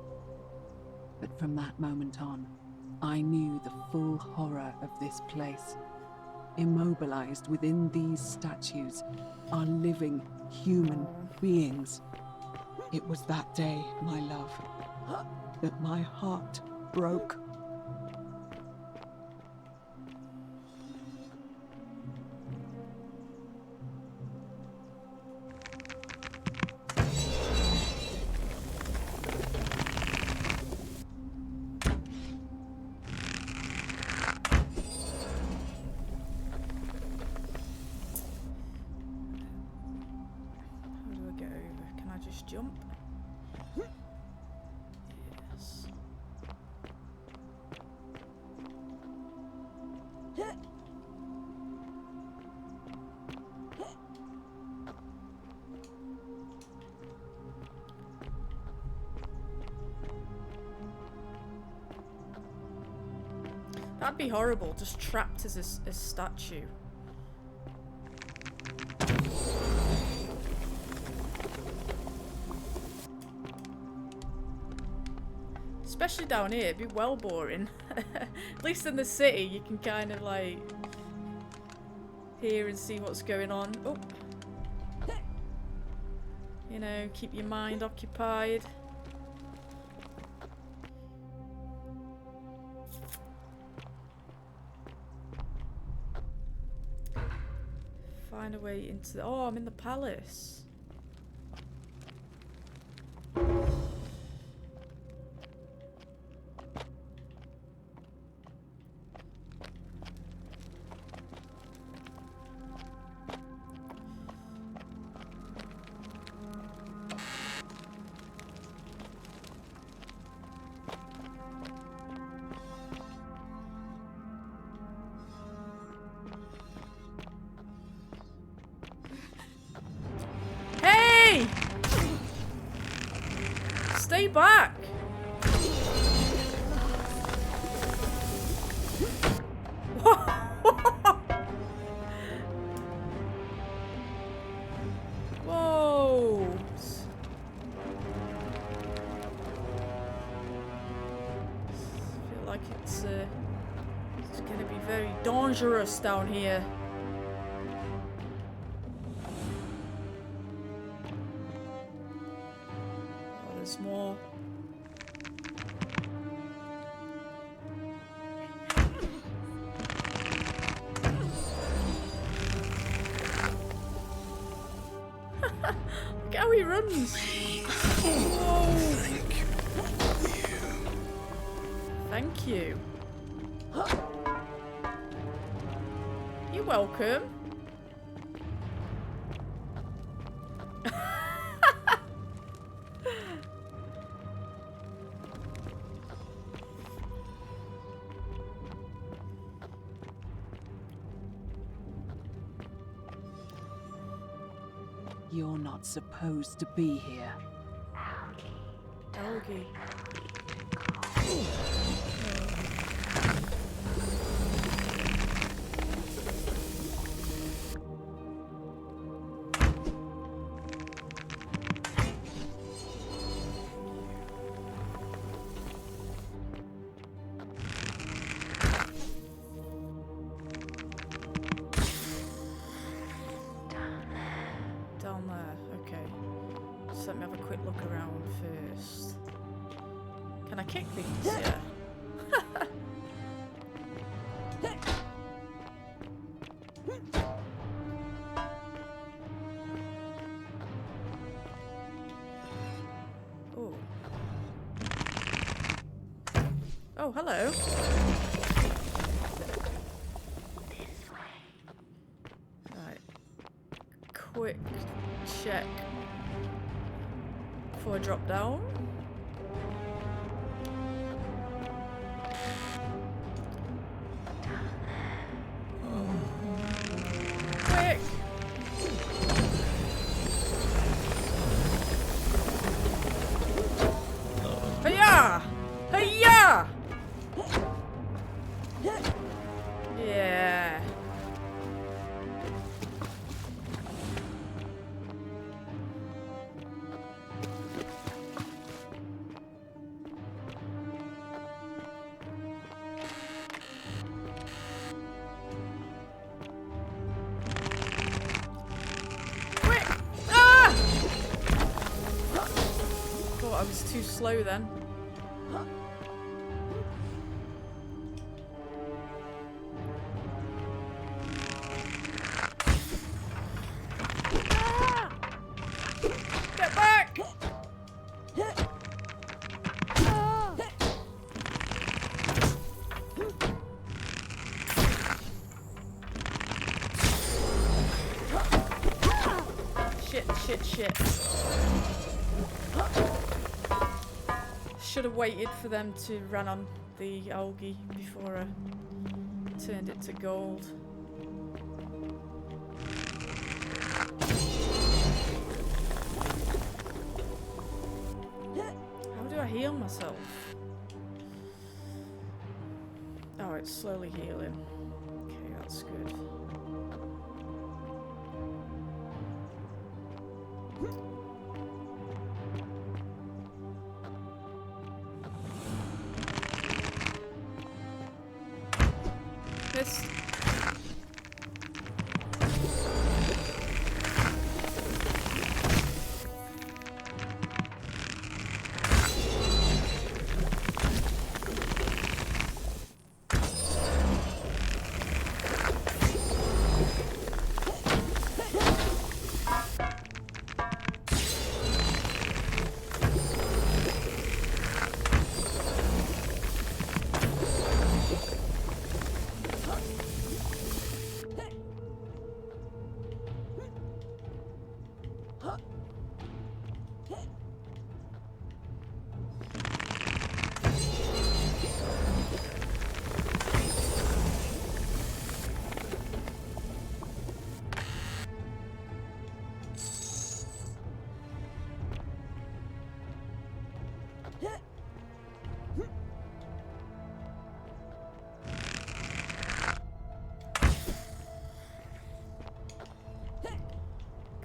But from that moment on, I knew the full horror of this place. Immobilized within these statues are living human beings. It was that day, my love, that my heart broke. just jump. Yes. That'd be horrible, just trapped as a statue. Especially down here, it'd be well boring. At least in the city, you can kind of like hear and see what's going on. Oh, you know, keep your mind occupied. Find a way into the... Oh, I'm in the palace. Stay back! Whoa! I feel like it's gonna be very dangerous down here. More. Look how he runs. Whoa. Thank you. You're welcome. You're not supposed to be here. Algae. Down there, okay. Just let me have a quick look around first. Can I kick these? Yeah. Oh. Oh, hello. Right. Quick check before I drop down. Quick! Hiya! Hiya! Yeah. Quick! Ah! Thought I was too slow then. Get back! Shit, shit, shit. Should have waited for them to run on the algae before I turned it to gold. How do I heal myself? Oh, it's slowly healing. Okay, that's good. This.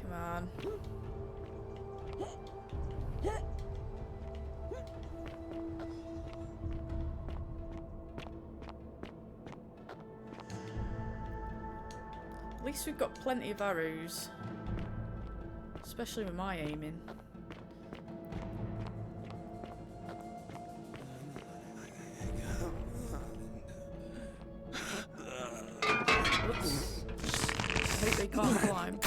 Come on. At least we've got plenty of arrows. Especially with my aiming. Oops. I hope they can't climb.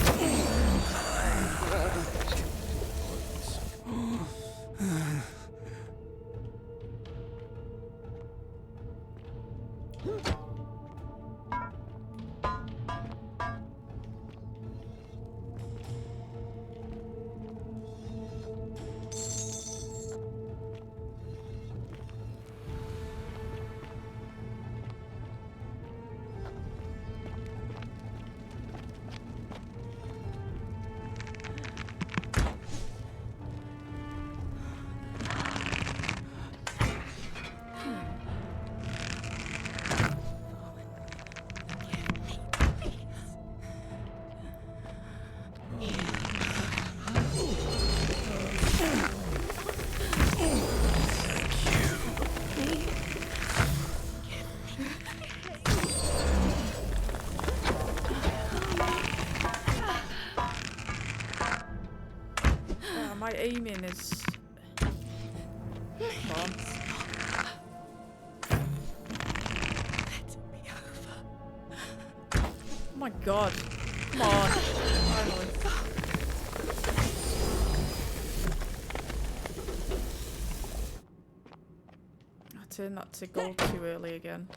My aiming is... Come on. Oh my god. Come on. Finally. I turned that to gold too early again.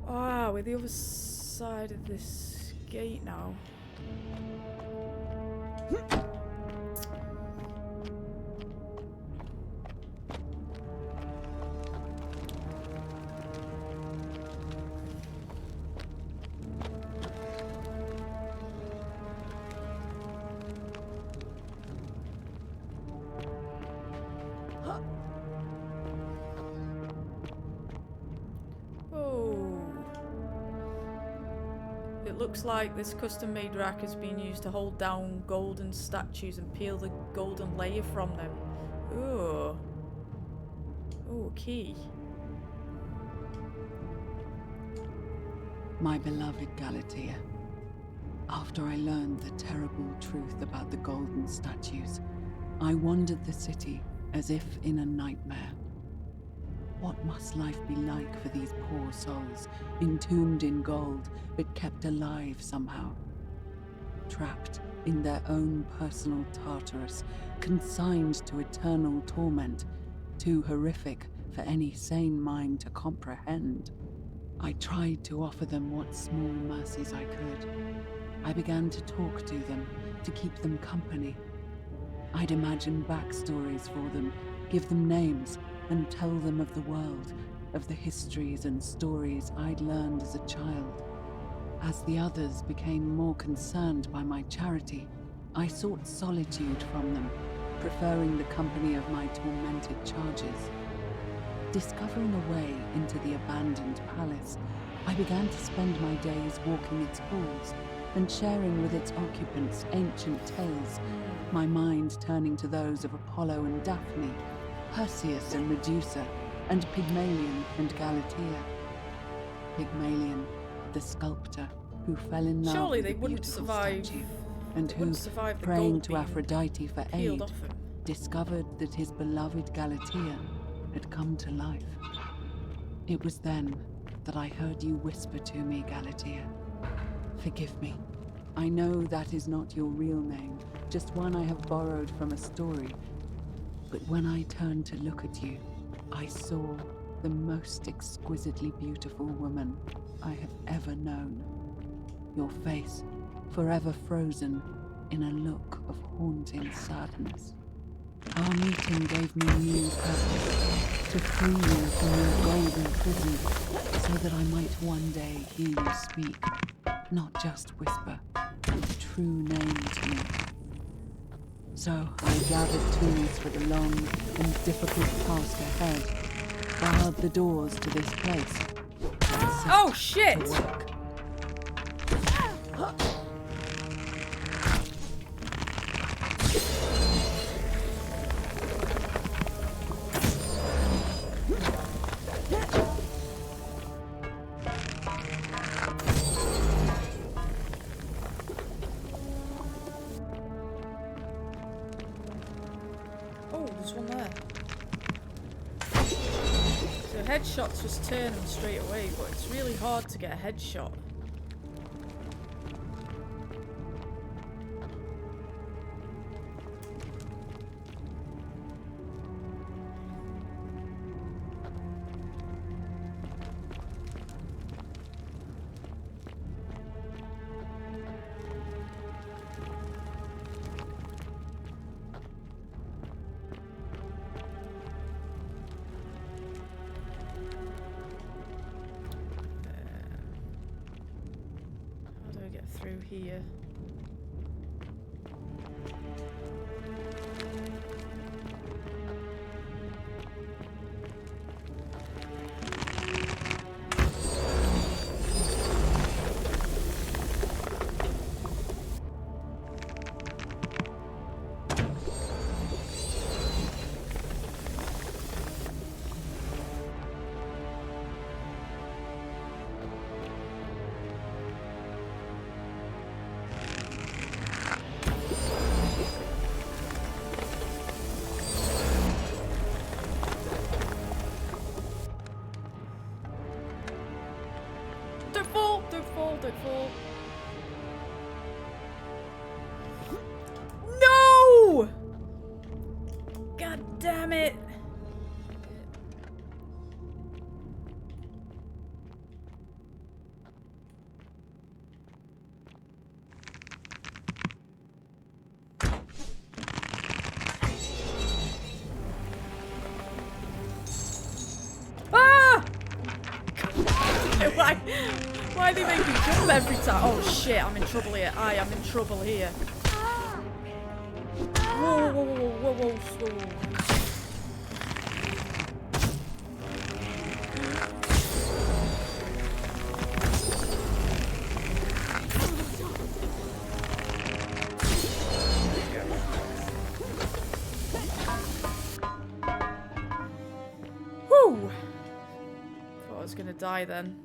Wow, we're the other side of this gate now. Looks like this custom-made rack has been used to hold down golden statues and peel the golden layer from them. Ooh. Ooh, key. My beloved Galatea, after I learned the terrible truth about the golden statues, I wandered the city as if in a nightmare. What must life be like for these poor souls, entombed in gold, but kept alive somehow? Trapped in their own personal Tartarus, consigned to eternal torment, too horrific for any sane mind to comprehend. I tried to offer them what small mercies I could. I began to talk to them, to keep them company. I'd imagine backstories for them, give them names, and tell them of the world, of the histories and stories I'd learned as a child. As the others became more concerned by my charity, I sought solitude from them, preferring the company of my tormented charges. Discovering a way into the abandoned palace, I began to spend my days walking its halls and sharing with its occupants ancient tales, my mind turning to those of Apollo and Daphne, Perseus and Medusa, and Pygmalion and Galatea. Pygmalion, the sculptor who fell in love Surely with they a wouldn't beautiful survive. statue, and They who, wouldn't survive the praying gold to being Aphrodite for peeled aid, off him. discovered that his beloved Galatea had come to life. It was then that I heard you whisper to me, Galatea. Forgive me. I know that is not your real name, just one I have borrowed from a story. But when I turned to look at you, I saw the most exquisitely beautiful woman I have ever known. Your face, forever frozen in a look of haunting sadness. Our meeting gave me new purpose, to free you from your golden prison, so that I might one day hear you speak, not just whisper, your true name to me. So I gathered tools for the long and difficult task ahead, barred the doors to this place. Oh shit! Oh, there's one there. So headshots just turn them straight away, but it's really hard to get a headshot. How do I get through here? Don't fall! Don't fall! Don't fall! No! God damn it! Ah! Why are they making jump every time? Oh shit, I'm in trouble here. I am in trouble here. Whoa, whoa, whoa, whoa, whoa, whoa. Whew! Thought I was gonna die then.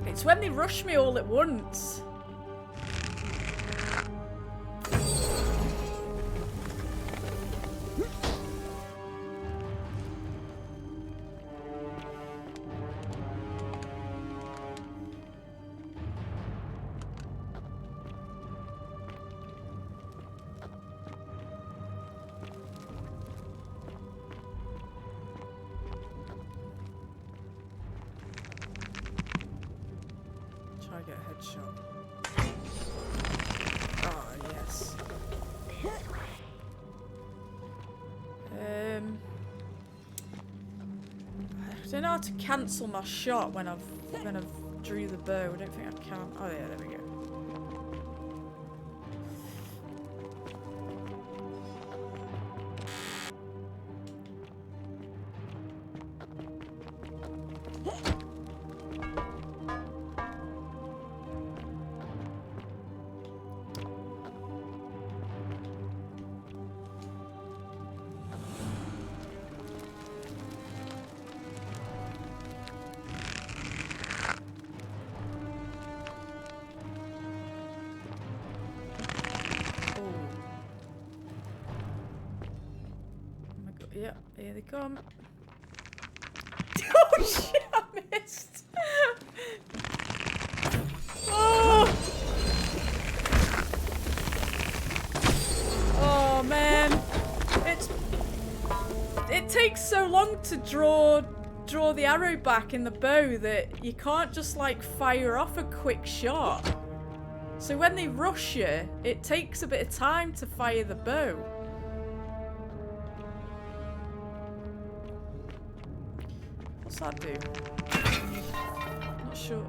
It's when they rush me all at once. I don't know how to cancel my shot when I've drew the bow. I don't think I can. Oh yeah, there we go. Yep, here they come. Oh shit, I missed! Oh! Oh man! It takes so long to draw the arrow back in the bow that you can't just like fire off a quick shot. So when they rush you, it takes a bit of time to fire the bow. What's that do? Not sure.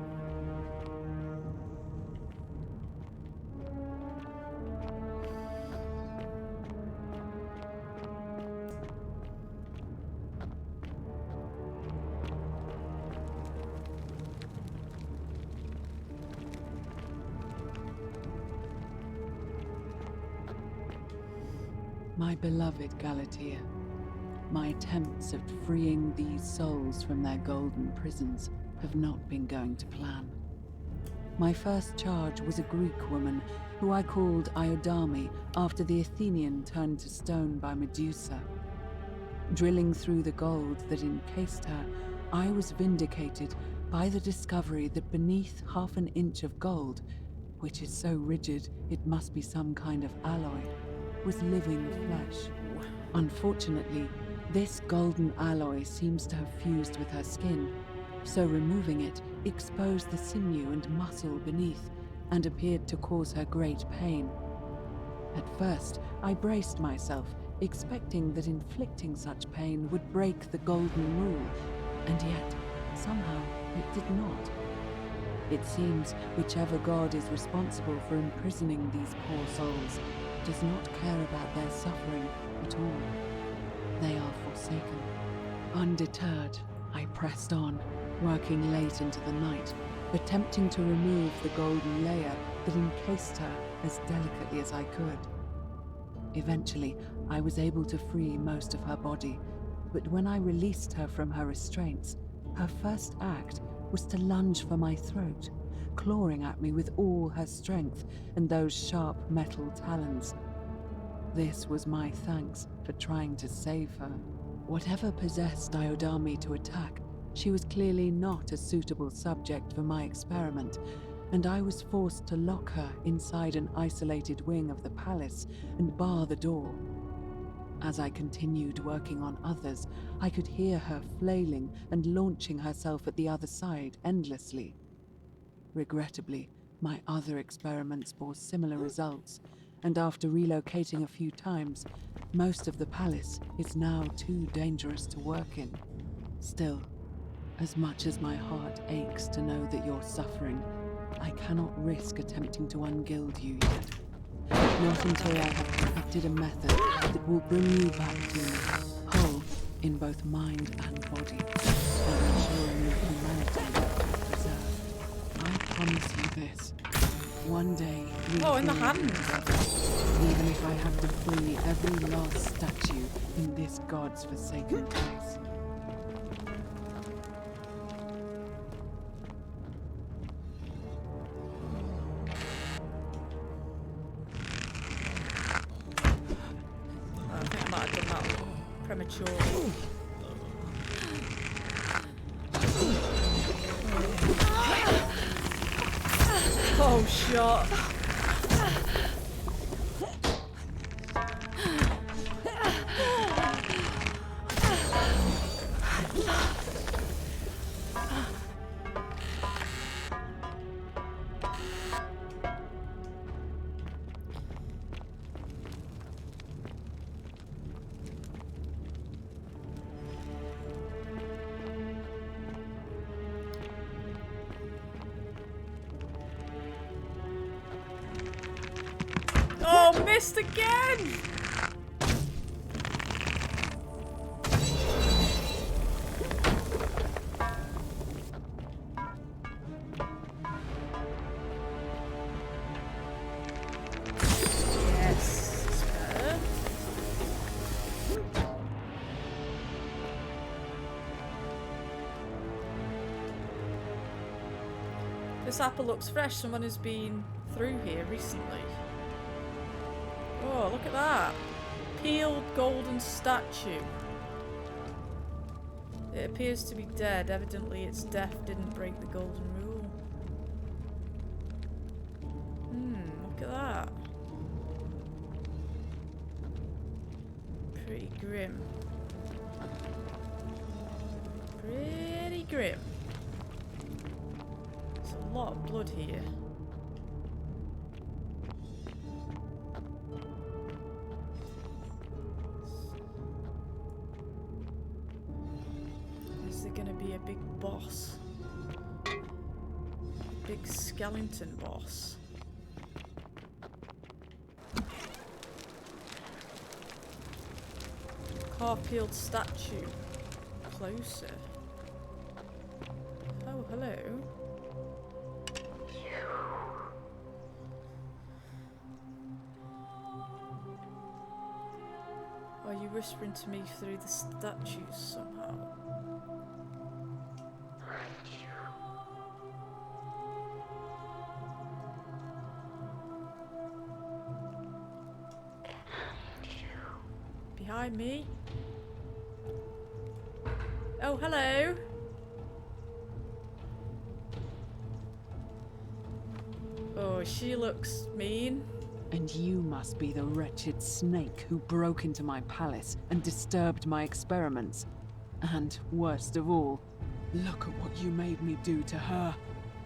My beloved Galatea, my attempts at freeing these souls from their golden prisons have not been going to plan. My first charge was a Greek woman who I called Iodame after the Athenian turned to stone by Medusa. Drilling through the gold that encased her, I was vindicated by the discovery that beneath half an inch of gold, which is so rigid it must be some kind of alloy, was living flesh. Unfortunately, this golden alloy seems to have fused with her skin, so removing it exposed the sinew and muscle beneath and appeared to cause her great pain. At first, I braced myself, expecting that inflicting such pain would break the golden rule, and yet, somehow, it did not. It seems whichever god is responsible for imprisoning these poor souls does not care about their suffering at all. They are forsaken. Undeterred, I pressed on, working late into the night, attempting to remove the golden layer that encased her as delicately as I could. Eventually, I was able to free most of her body, but when I released her from her restraints, her first act was to lunge for my throat, clawing at me with all her strength and those sharp metal talons. This was my thanks for trying to save her. Whatever possessed Iodame to attack, she was clearly not a suitable subject for my experiment, and I was forced to lock her inside an isolated wing of the palace and bar the door. As I continued working on others, I could hear her flailing and launching herself at the other side endlessly. Regrettably, my other experiments bore similar results, and after relocating a few times, most of the palace is now too dangerous to work in. Still, as much as my heart aches to know that you're suffering, I cannot risk attempting to ungild you yet. Not until I have perfected a method that will bring you back to me, whole in both mind and body, and ensuring your humanity will be preserved. I promise you this. One day, oh, in the hand. Even if I have to free every last statue in this god's forsaken place. I think I might have done that premature. Oh, shot. missed again! Yes, it's better. This apple looks fresh. Someone has been through here recently. Oh, look at that. Peeled golden statue. It appears to be dead. Evidently its death didn't break the golden rule. Look at that. Pretty grim. Pretty grim. There's a lot of blood here. Is there gonna be a big boss? A big skeleton boss? Half-peeled statue. Closer. Oh, hello. Are you whispering to me through the statues somehow? Behind me? Oh, hello. Oh, she looks mean. And you must be the wretched snake who broke into my palace and disturbed my experiments. And worst of all, look at what you made me do to her.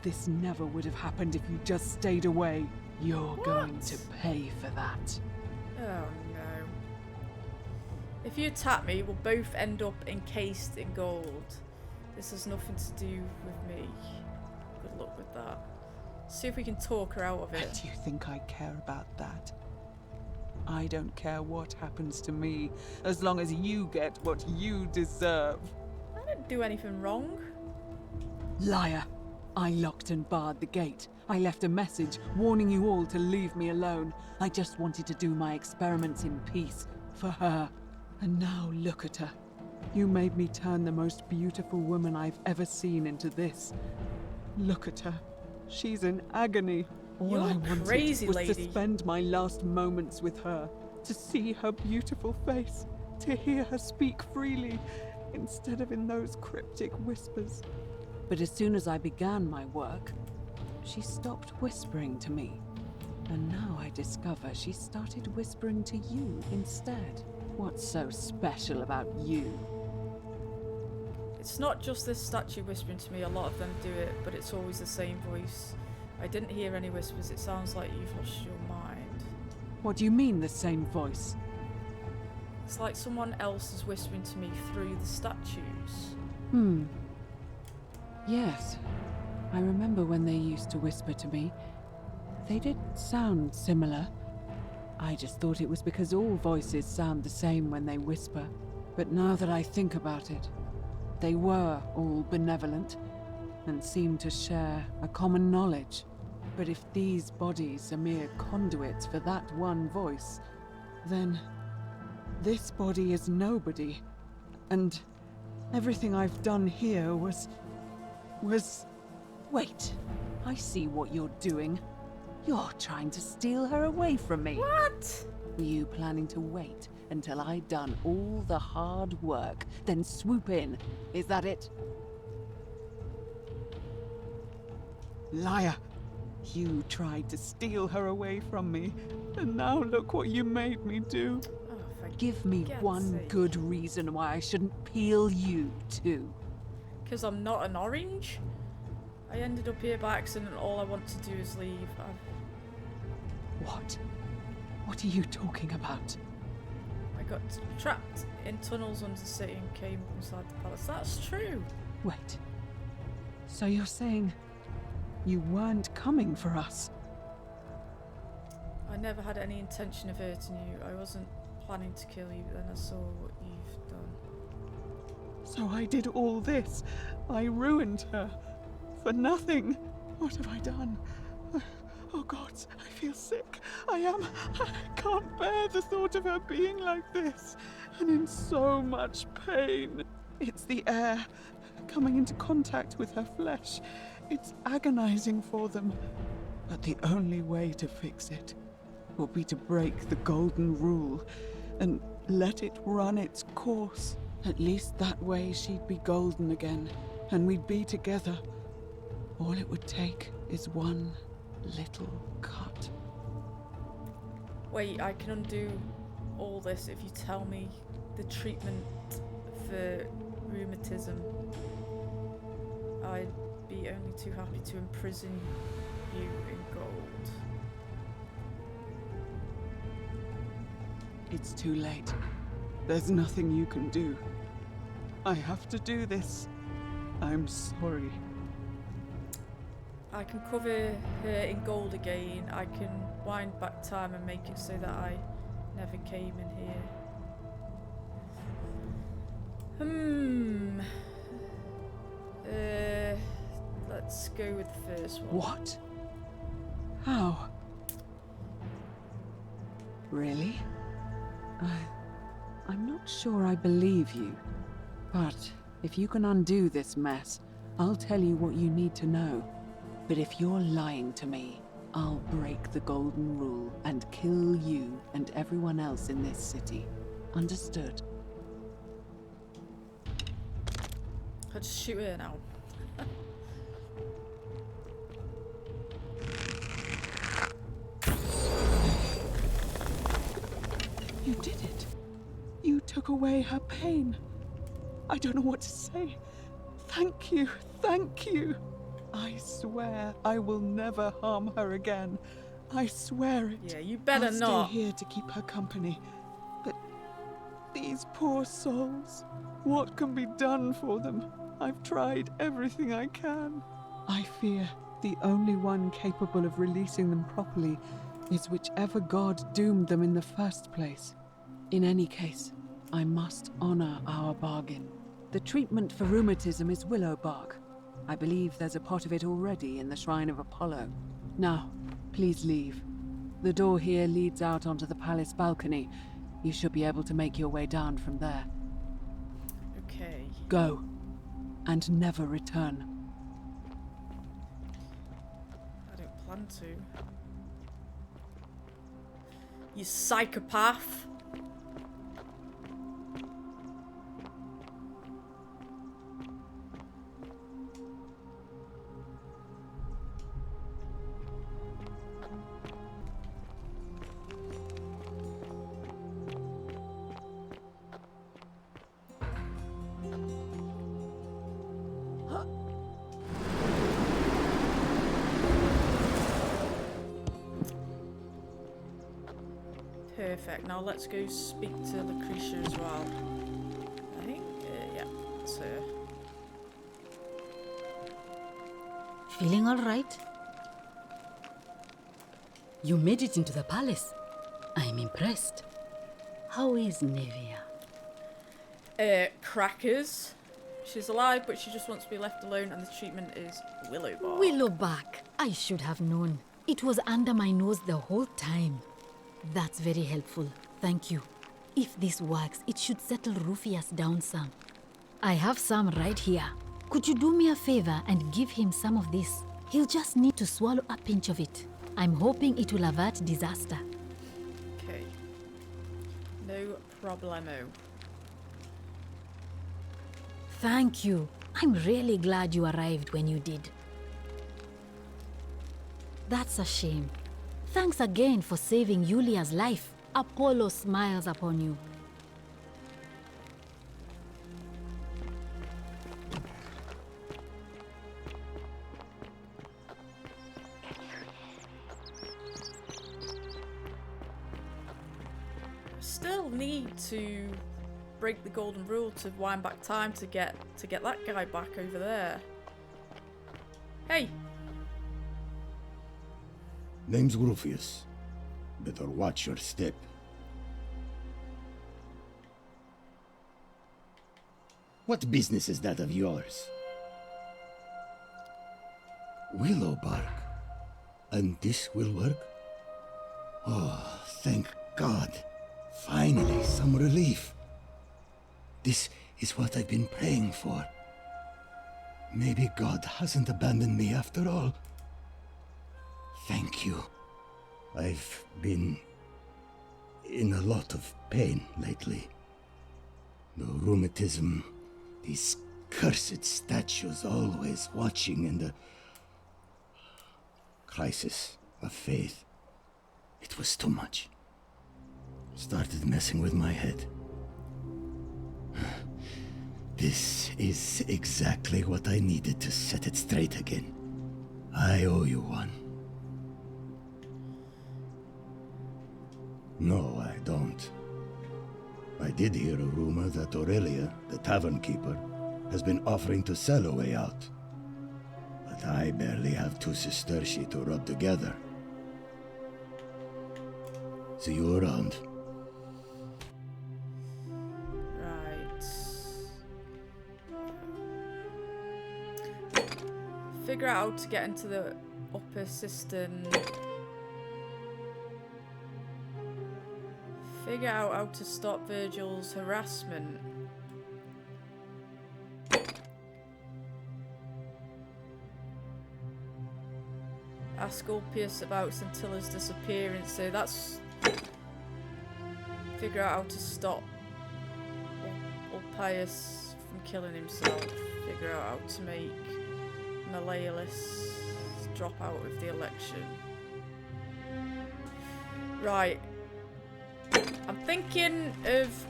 This never would have happened if you just stayed away. You're going to pay for that. Oh no. If you attack me, we'll both end up encased in gold. This has nothing to do with me. Good luck with that. See if we can talk her out of it. Do you think I care about that? I don't care what happens to me, as long as you get what you deserve. I didn't do anything wrong. Liar! I locked and barred the gate. I left a message warning you all to leave me alone. I just wanted to do my experiments in peace, for her. And now look at her. You made me turn the most beautiful woman I've ever seen into this. Look at her. She's in agony. All I wanted crazy, was lady. to spend my last moments with her, to see her beautiful face, to hear her speak freely, instead of in those cryptic whispers. But as soon as I began my work, she stopped whispering to me. And now I discover she started whispering to you instead. What's so special about you? It's not just this statue whispering to me, a lot of them do it, but it's always the same voice. I didn't hear any whispers, it sounds like you've lost your mind. What do you mean, the same voice? It's like someone else is whispering to me through the statues. Yes. I remember when they used to whisper to me. They did sound similar. I just thought it was because all voices sound the same when they whisper. But now that I think about it, they were all benevolent and seemed to share a common knowledge. But if these bodies are mere conduits for that one voice, then this body is nobody. And everything I've done here was... Wait, I see what you're doing. You're trying to steal her away from me. What? Were you planning to wait until I'd done all the hard work, then swoop in? Is that it? Liar! You tried to steal her away from me, and now look what you made me do. Oh, Give me one good reason why I shouldn't peel you too. Because I'm not an orange? I ended up here by accident and all I want to do is leave. What? What are you talking about? I got trapped in tunnels under the city and came up inside the palace. That's true. Wait. So you're saying you weren't coming for us? I never had any intention of hurting you. I wasn't planning to kill you, but then I saw what you've done. So I did all this. I ruined her. For nothing. What have I done? Oh God, I feel sick. I can't bear the thought of her being like this. And in so much pain. It's the air coming into contact with her flesh. It's agonizing for them. But the only way to fix it will be to break the golden rule and let it run its course. At least that way she'd be golden again, and we'd be together. All it would take is one little cut. Wait, I can undo all this if you tell me the treatment for rheumatism. I'd be only too happy to imprison you in gold. It's too late. There's nothing you can do. I have to do this. I'm sorry. I can cover her in gold again. I can wind back time and make it so that I never came in here. Let's go with the first one. What? How? Really? I'm not sure I believe you. But if you can undo this mess, I'll tell you what you need to know. But if you're lying to me, I'll break the golden rule and kill you and everyone else in this city. Understood? I'll just shoot her now. You did it. You took away her pain. I don't know what to say. Thank you. Thank you. I swear I will never harm her again. I swear it. Yeah, you better I'll not. stay here to keep her company. But these poor souls, what can be done for them? I've tried everything I can. I fear the only one capable of releasing them properly is whichever god doomed them in the first place. In any case, I must honor our bargain. The treatment for rheumatism is willow bark. I believe there's a pot of it already in the Shrine of Apollo. Now, please leave. The door here leads out onto the palace balcony. You should be able to make your way down from there. Okay. Go, and never return. I don't plan to. You psychopath. Perfect. Now let's go speak to Lucretia as well. I think, yeah, it's her. Feeling all right? You made it into the palace. I'm impressed. How is Nevia? Crackers. She's alive, but she just wants to be left alone, and the treatment is willow bark. Willowbark. I should have known. It was under my nose the whole time. That's very helpful. Thank you. If this works, it should settle Rufius down some. I have some right here. Could you do me a favor and give him some of this? He'll just need to swallow a pinch of it. I'm hoping it will avert disaster. Okay. No problemo. Thank you. I'm really glad you arrived when you did. That's a shame. Thanks again for saving Yulia's life. Apollo smiles upon you. Still need to break the golden rule to wind back time to get that guy back over there. Hey. Name's Rufius. Better watch your step. What business is that of yours? Willow bark. And this will work? Oh, thank God. Finally, some relief. This is what I've been praying for. Maybe God hasn't abandoned me after all. Thank you. I've been in a lot of pain lately. The rheumatism, these cursed statues always watching, and the crisis of faith. It was too much. Started messing with my head. This is exactly what I needed to set it straight again. I owe you one. No, I don't. I did hear a rumor that Aurelia, the tavern keeper, has been offering to sell a way out. But I barely have two sesterci to rub together. See you around. Right. Figure out how to get into the upper cistern. Figure out how to stop Virgil's harassment. Ask Ulpius about Scintilla's disappearance. So that's... Figure out how to stop Ulpius from killing himself. Figure out how to make Malleolus drop out of the election. Right. I'm thinking of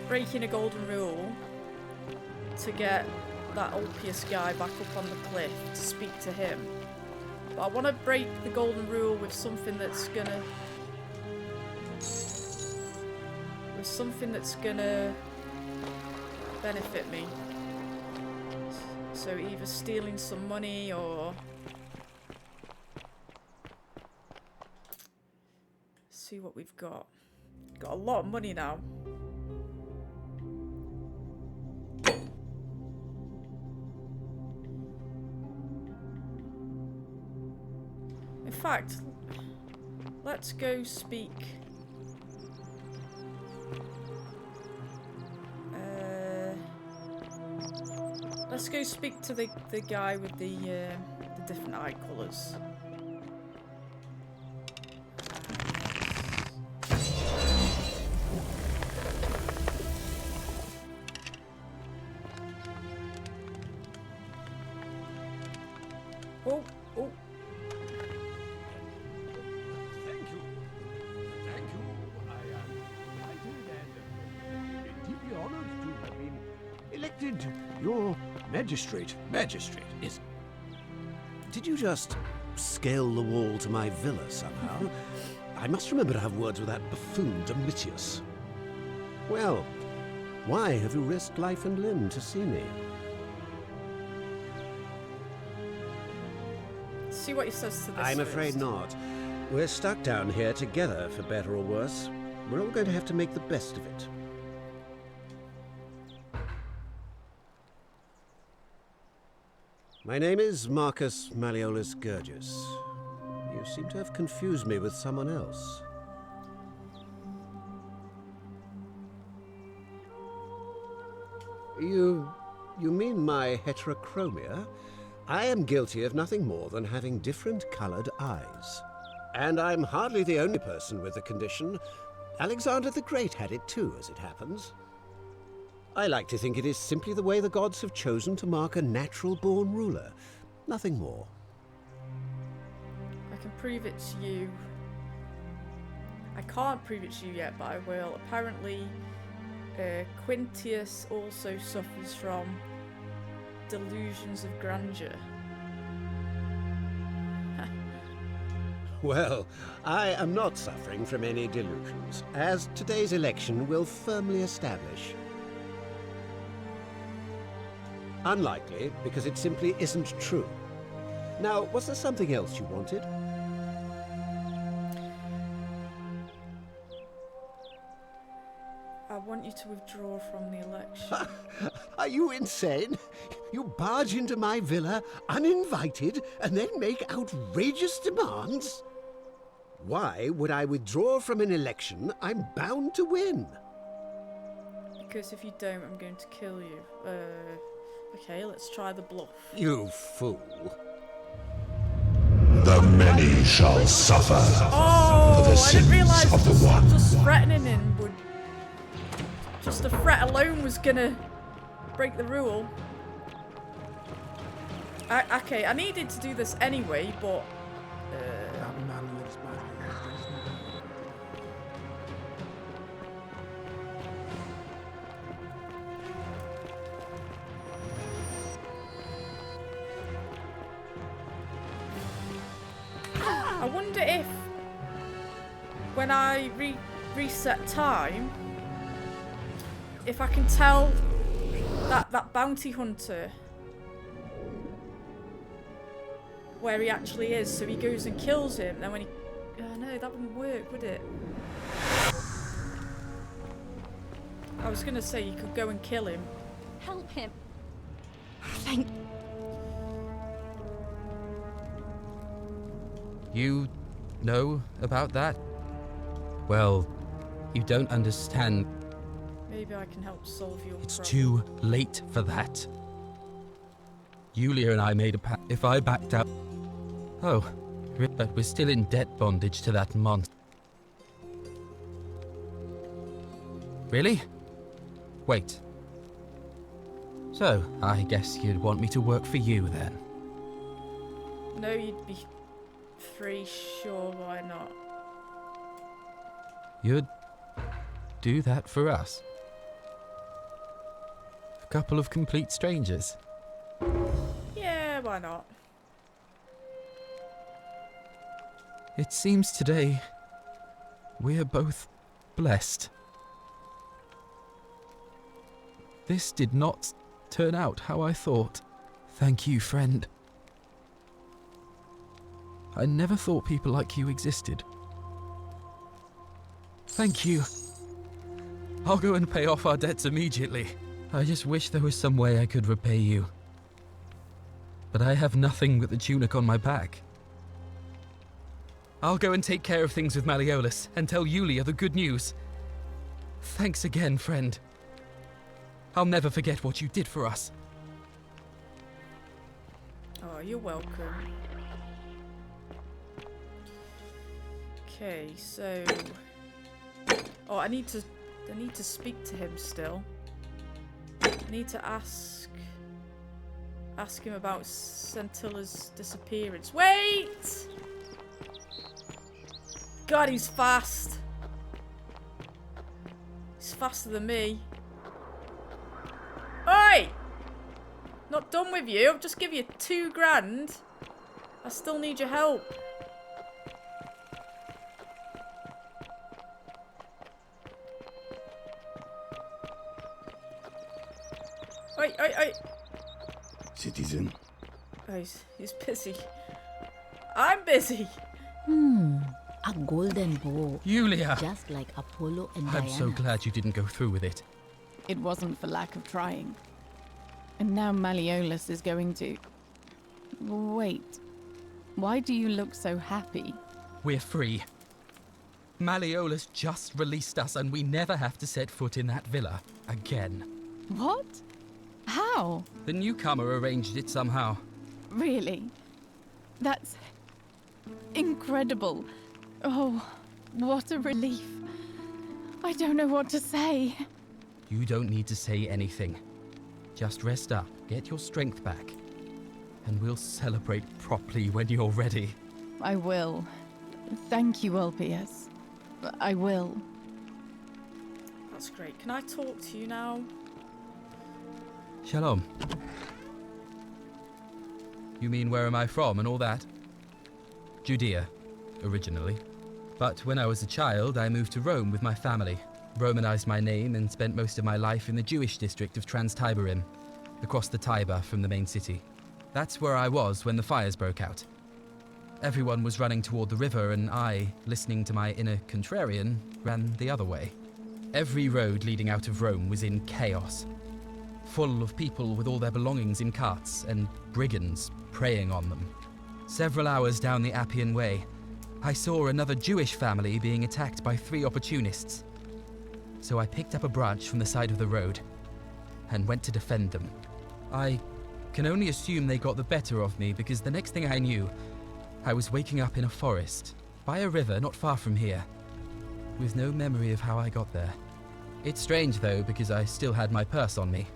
breaking a golden rule to get that Ulpius guy back up on the cliff to speak to him. But I want to break the golden rule with something that's gonna benefit me. So either stealing some money or see what we've got. Got a lot of money now. In fact, let's go speak. Let's go speak to the guy with the different eye colours. Oh, oh. Thank you. Thank you. I am delighted and deeply honored to have been elected your magistrate. Magistrate is... Did you just scale the wall to my villa somehow? I must remember to have words with that buffoon Domitius. Well, why have you risked life and limb to see me? See what he says to this. I'm afraid first. not. We're stuck down here together, for better or worse. We're all going to have to make the best of it. My name is Marcus Malleolus Gurgis. You seem to have confused me with someone else. You mean my heterochromia? I am guilty of nothing more than having different colored eyes. And I'm hardly the only person with the condition. Alexander the Great had it too, as it happens. I like to think it is simply the way the gods have chosen to mark a natural-born ruler. Nothing more. I can prove it to you. I can't prove it to you yet, but I will. Apparently, Quintius also suffers from delusions of grandeur. Well, I am not suffering from any delusions, as today's election will firmly establish. Unlikely, because it simply isn't true. Now, was there something else you wanted? I want you to withdraw from the election. Are you insane? You barge into my villa uninvited and then make outrageous demands? Why would I withdraw from an election I'm bound to win? Because if you don't, I'm going to kill you. Okay, let's try the bluff. You fool. The many shall suffer for the I didn't realise sins of the one. just threatening him would... Just the threat alone was gonna break the rule. Okay, I needed to do this anyway, but... That man lives badly, doesn't I wonder if... When I reset time... If I can tell that bounty hunter where he actually is, so he goes and kills him, then when he... Oh no, that wouldn't work, would it? I was gonna say you could go and kill him. Help him. Thank... You know about that? Well, you don't understand. Maybe I can help solve your It's problem. too late for that. Yulia and I made a pact. If I backed out... Oh, but we're still in debt bondage to that monster. Really? Wait. So, I guess you'd want me to work for you then? No, you'd be free, sure, why not? You'd do that for us? A couple of complete strangers? Yeah, why not? It seems today we're both blessed. This did not turn out how I thought. Thank you, friend. I never thought people like you existed. Thank you. I'll go and pay off our debts immediately. I just wish there was some way I could repay you. But I have nothing but the tunic on my back. I'll go and take care of things with Malleolus and tell Yulia the good news. Thanks again, friend. I'll never forget what you did for us. Oh, you're welcome. Okay, so... Oh, I need to speak to him still. I need to ask him about Centilla's disappearance. Wait! God, he's fast. He's faster than me. Oi! Not done with you. I'll just give you 2 grand. I still need your help. Oi, oi, oi. Citizen. Oh, he's busy. I'm busy. A golden bow. Yulia! Just like Apollo and I'm Diana. so glad you didn't go through with it. It wasn't for lack of trying. And now Malleolus is going to... Wait. Why do you look so happy? We're free. Malleolus just released us and we never have to set foot in that villa again. What? How? The newcomer arranged it somehow. Really? That's... incredible. Oh, what a relief. I don't know what to say. You don't need to say anything. Just rest up, get your strength back, and we'll celebrate properly when you're ready. I will. Thank you, Ulpius. I will. That's great. Can I talk to you now? Shalom. You mean where am I from and all that? Judea, originally. But when I was a child, I moved to Rome with my family. Romanized my name and spent most of my life in the Jewish district of Trans-Tiberim, across the Tiber from the main city. That's where I was when the fires broke out. Everyone was running toward the river, and I, listening to my inner contrarian, ran the other way. Every road leading out of Rome was in chaos, full of people with all their belongings in carts and brigands preying on them. Several hours down the Appian Way, I saw another Jewish family being attacked by 3 opportunists. So I picked up a branch from the side of the road and went to defend them. I can only assume they got the better of me, because the next thing I knew, I was waking up in a forest, by a river not far from here, with no memory of how I got there. It's strange though, because I still had my purse on me.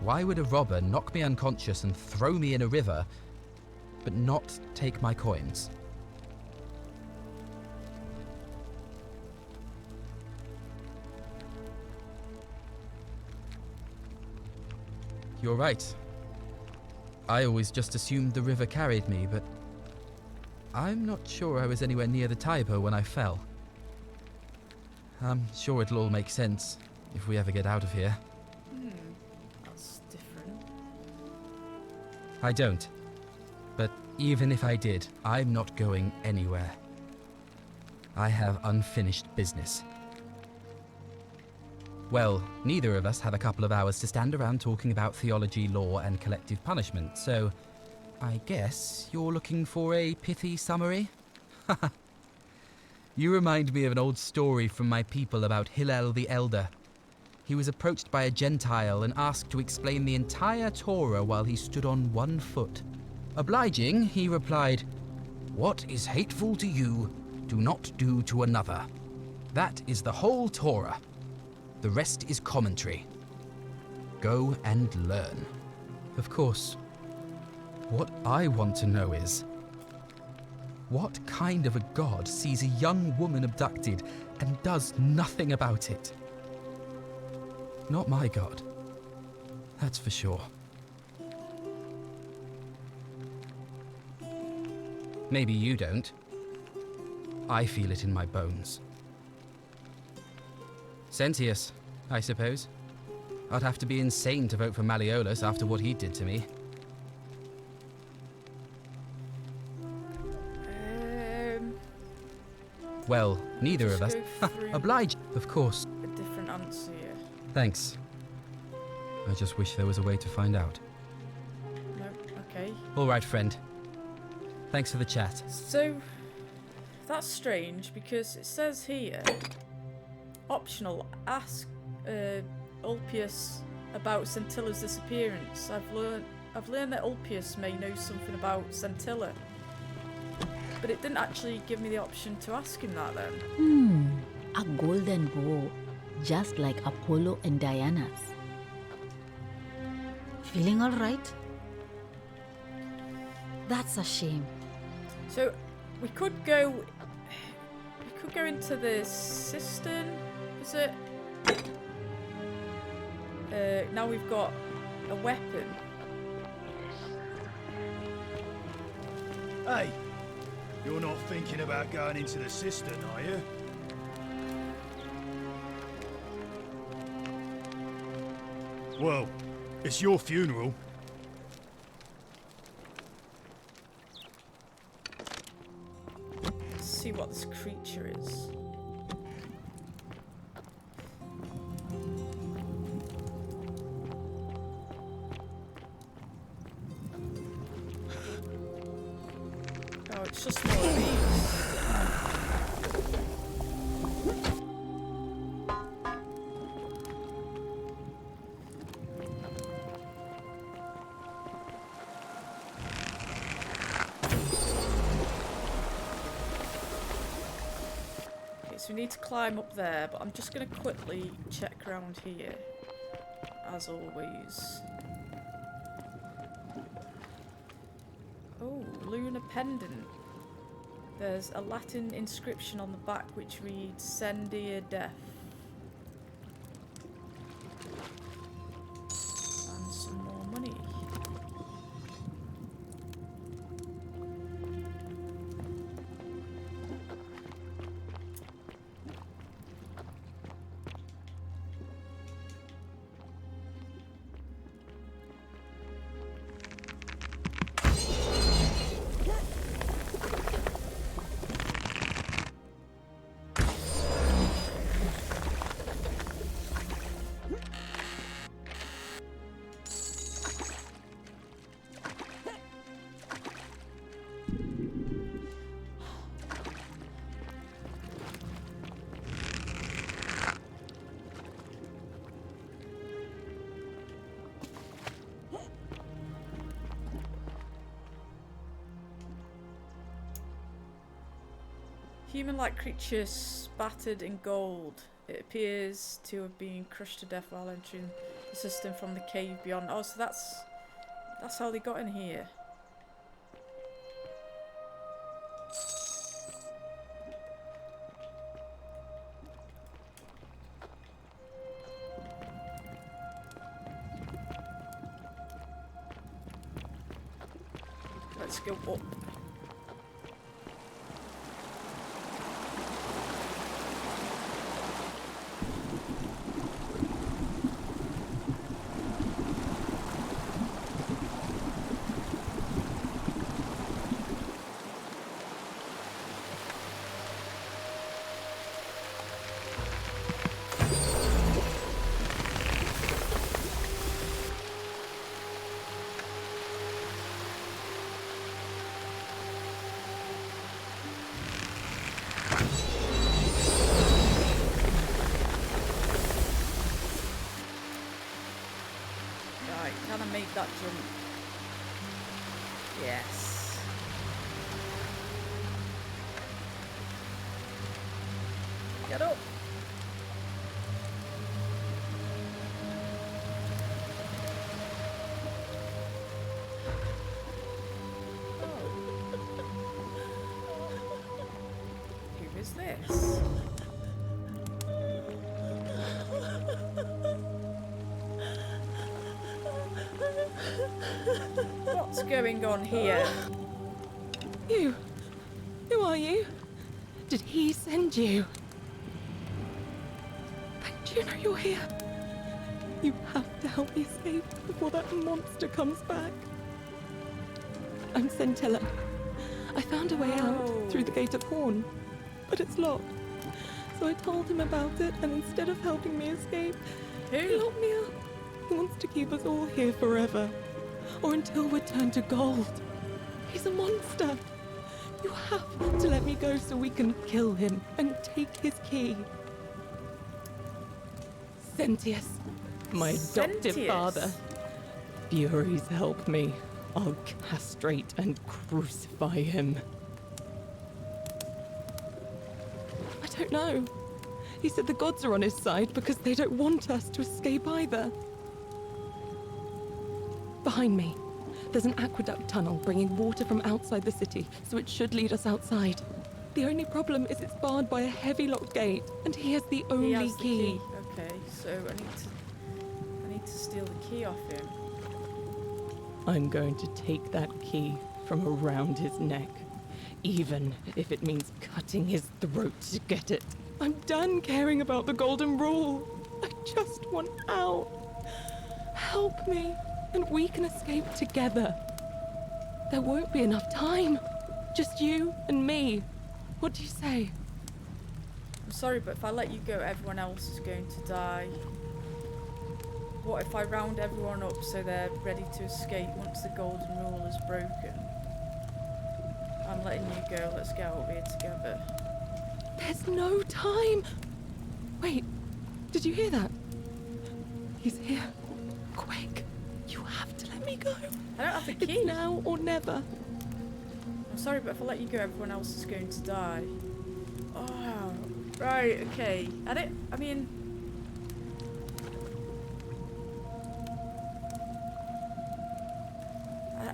Why would a robber knock me unconscious and throw me in a river, but not take my coins? You're right. I always just assumed the river carried me, but I'm not sure I was anywhere near the Tiber when I fell. I'm sure it'll all make sense if we ever get out of here. That's different. I don't. But even if I did, I'm not going anywhere. I have unfinished business. Well, neither of us have a couple of hours to stand around talking about theology, law, and collective punishment, so I guess you're looking for a pithy summary? You remind me of an old story from my people about Hillel the Elder. He was approached by a Gentile and asked to explain the entire Torah while he stood on one foot. Obliging, he replied, "What is hateful to you, do not do to another. That is the whole Torah. The rest is commentary. Go and learn." Of course, what I want to know is, what kind of a god sees a young woman abducted and does nothing about it? Not my god. That's for sure. Maybe you don't. I feel it in my bones. Sentius, I suppose. I'd have to be insane to vote for Malleolus after what he did to me. Well, neither of us. Oblige, of course. A different answer, yeah. Thanks. I just wish there was a way to find out. No, okay. All right, friend. Thanks for the chat. So, that's strange because it says here, optional, ask Ulpius about Centilla's disappearance. I've learned that Ulpius may know something about Centilla. But it didn't actually give me the option to ask him that then. A golden bow, just like Apollo and Diana's. Feeling all right? That's a shame. So we could go into the cistern, is it? Now we've got a weapon. Hey, you're not thinking about going into the cistern, are you? Well, it's your funeral. Let's see what this creature is. Oh, it's just more of these. So we need to climb up there, but I'm just going to quickly check around here, as always. Oh, lunar pendant. There's a Latin inscription on the back which reads, "Sendia Death." And some more money. Human-like creature spattered in gold. It appears to have been crushed to death while entering the system from the cave beyond. Oh, so that's how they got in here. Let's go up. Right, can I make that jump? Yes. Get up. Who is this? What's going on here? You? Who are you? Did he send you? And you know you're here. You have to help me escape before that monster comes back. I'm Scintilla. I found a way out through the Gate of Horn, but it's locked. So I told him about it, and instead of helping me escape, he locked me up. He wants to keep us all here forever, or until we're turned to gold. He's a monster. You have to let me go so we can kill him and take his key. Sentius, my adoptive father. Furies help me. I'll castrate and crucify him. I don't know. He said the gods are on his side because they don't want us to escape either. Behind me, there's an aqueduct tunnel bringing water from outside the city, so it should lead us outside. The only problem is it's barred by a heavy locked gate, and he has the only key. Okay, so I need to steal the key off him. I'm going to take that key from around his neck, even if it means cutting his throat to get it. I'm done caring about the golden rule. I just want out. Help me, and we can escape together. There won't be enough time. Just you and me. What do you say? I'm sorry, but if I let you go, everyone else is going to die. What if I round everyone up so they're ready to escape once the golden rule is broken? I'm letting you go. Let's get out of here together. There's no time. Wait, did you hear that? He's here. Quick, you have to let me go. I don't have the key. It's now or never. I'm sorry, but if I let you go, everyone else is going to die. Oh, right, okay. I mean...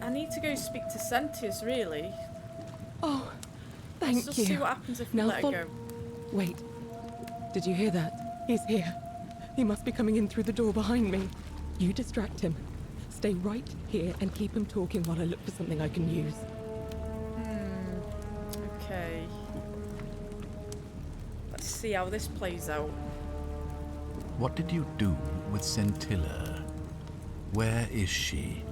I need to go speak to Sentius, really. Oh, thank Let's just you. see what happens if we let her go. Wait, did you hear that? He's here. He must be coming in through the door behind me. You distract him. Stay right here and keep him talking while I look for something I can use. Okay. Let's see how this plays out. What did you do with Scintilla? Where is she?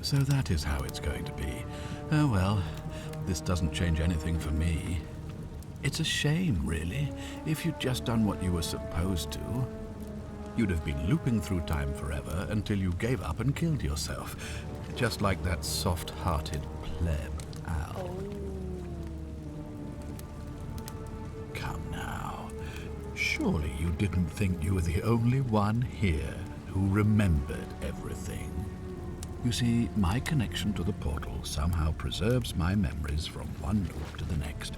So that is how it's going to be. Oh well, this doesn't change anything for me. It's a shame, really. If you'd just done what you were supposed to, you'd have been looping through time forever until you gave up and killed yourself. Just like that soft-hearted pleb, Al. Come now. Surely you didn't think you were the only one here who remembered everything. You see, my connection to the portal somehow preserves my memories from one loop to the next.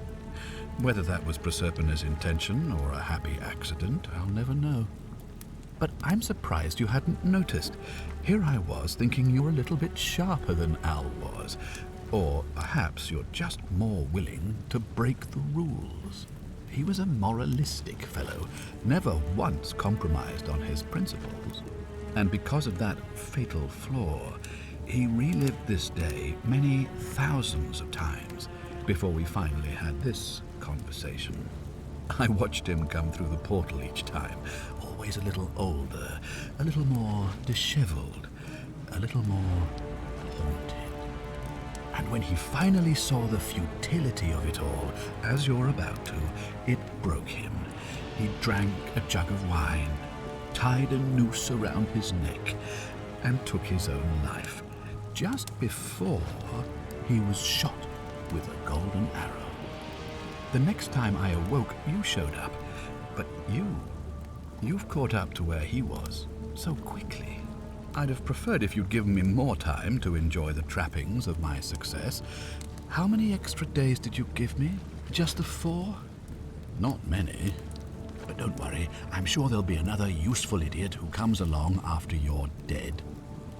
Whether that was Proserpina's intention or a happy accident, I'll never know. But I'm surprised you hadn't noticed. Here I was thinking you were a little bit sharper than Al was. Or perhaps you're just more willing to break the rules. He was a moralistic fellow, never once compromised on his principles. And because of that fatal flaw, he relived this day many thousands of times before we finally had this conversation. I watched him come through the portal each time, always a little older, a little more disheveled, a little more haunted. And when he finally saw the futility of it all, as you're about to, it broke him. He drank a jug of wine, tied a noose around his neck, and took his own life, just before he was shot with a golden arrow. The next time I awoke, you showed up, but you've caught up to where he was so quickly. I'd have preferred if you'd given me more time to enjoy the trappings of my success. How many extra days did you give me? Just the 4? Not many. But don't worry, I'm sure there'll be another useful idiot who comes along after you're dead.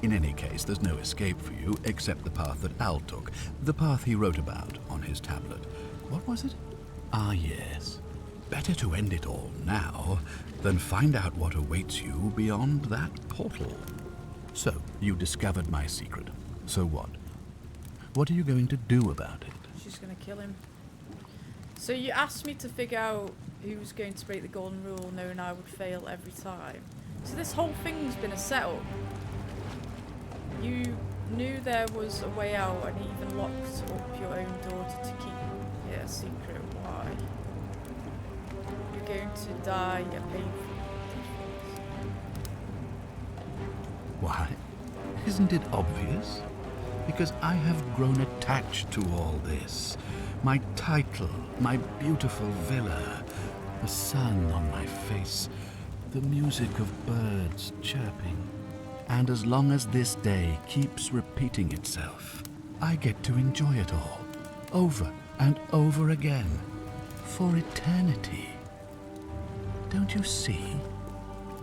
In any case, there's no escape for you except the path that Al took, the path he wrote about on his tablet. What was it? Ah, yes. Better to end it all now than find out what awaits you beyond that portal. So, you discovered my secret. So what? What are you going to do about it? She's gonna kill him. So you asked me to figure out who was going to break the golden rule, knowing I would fail every time. So this whole thing's been a setup. You knew there was a way out and even locked up your own daughter to keep it a secret. Why? You're going to die a painful. Why? Isn't it obvious? Because I have grown attached to all this. My title, my beautiful villa, the sun on my face, the music of birds chirping. And as long as this day keeps repeating itself, I get to enjoy it all, over and over again, for eternity. Don't you see?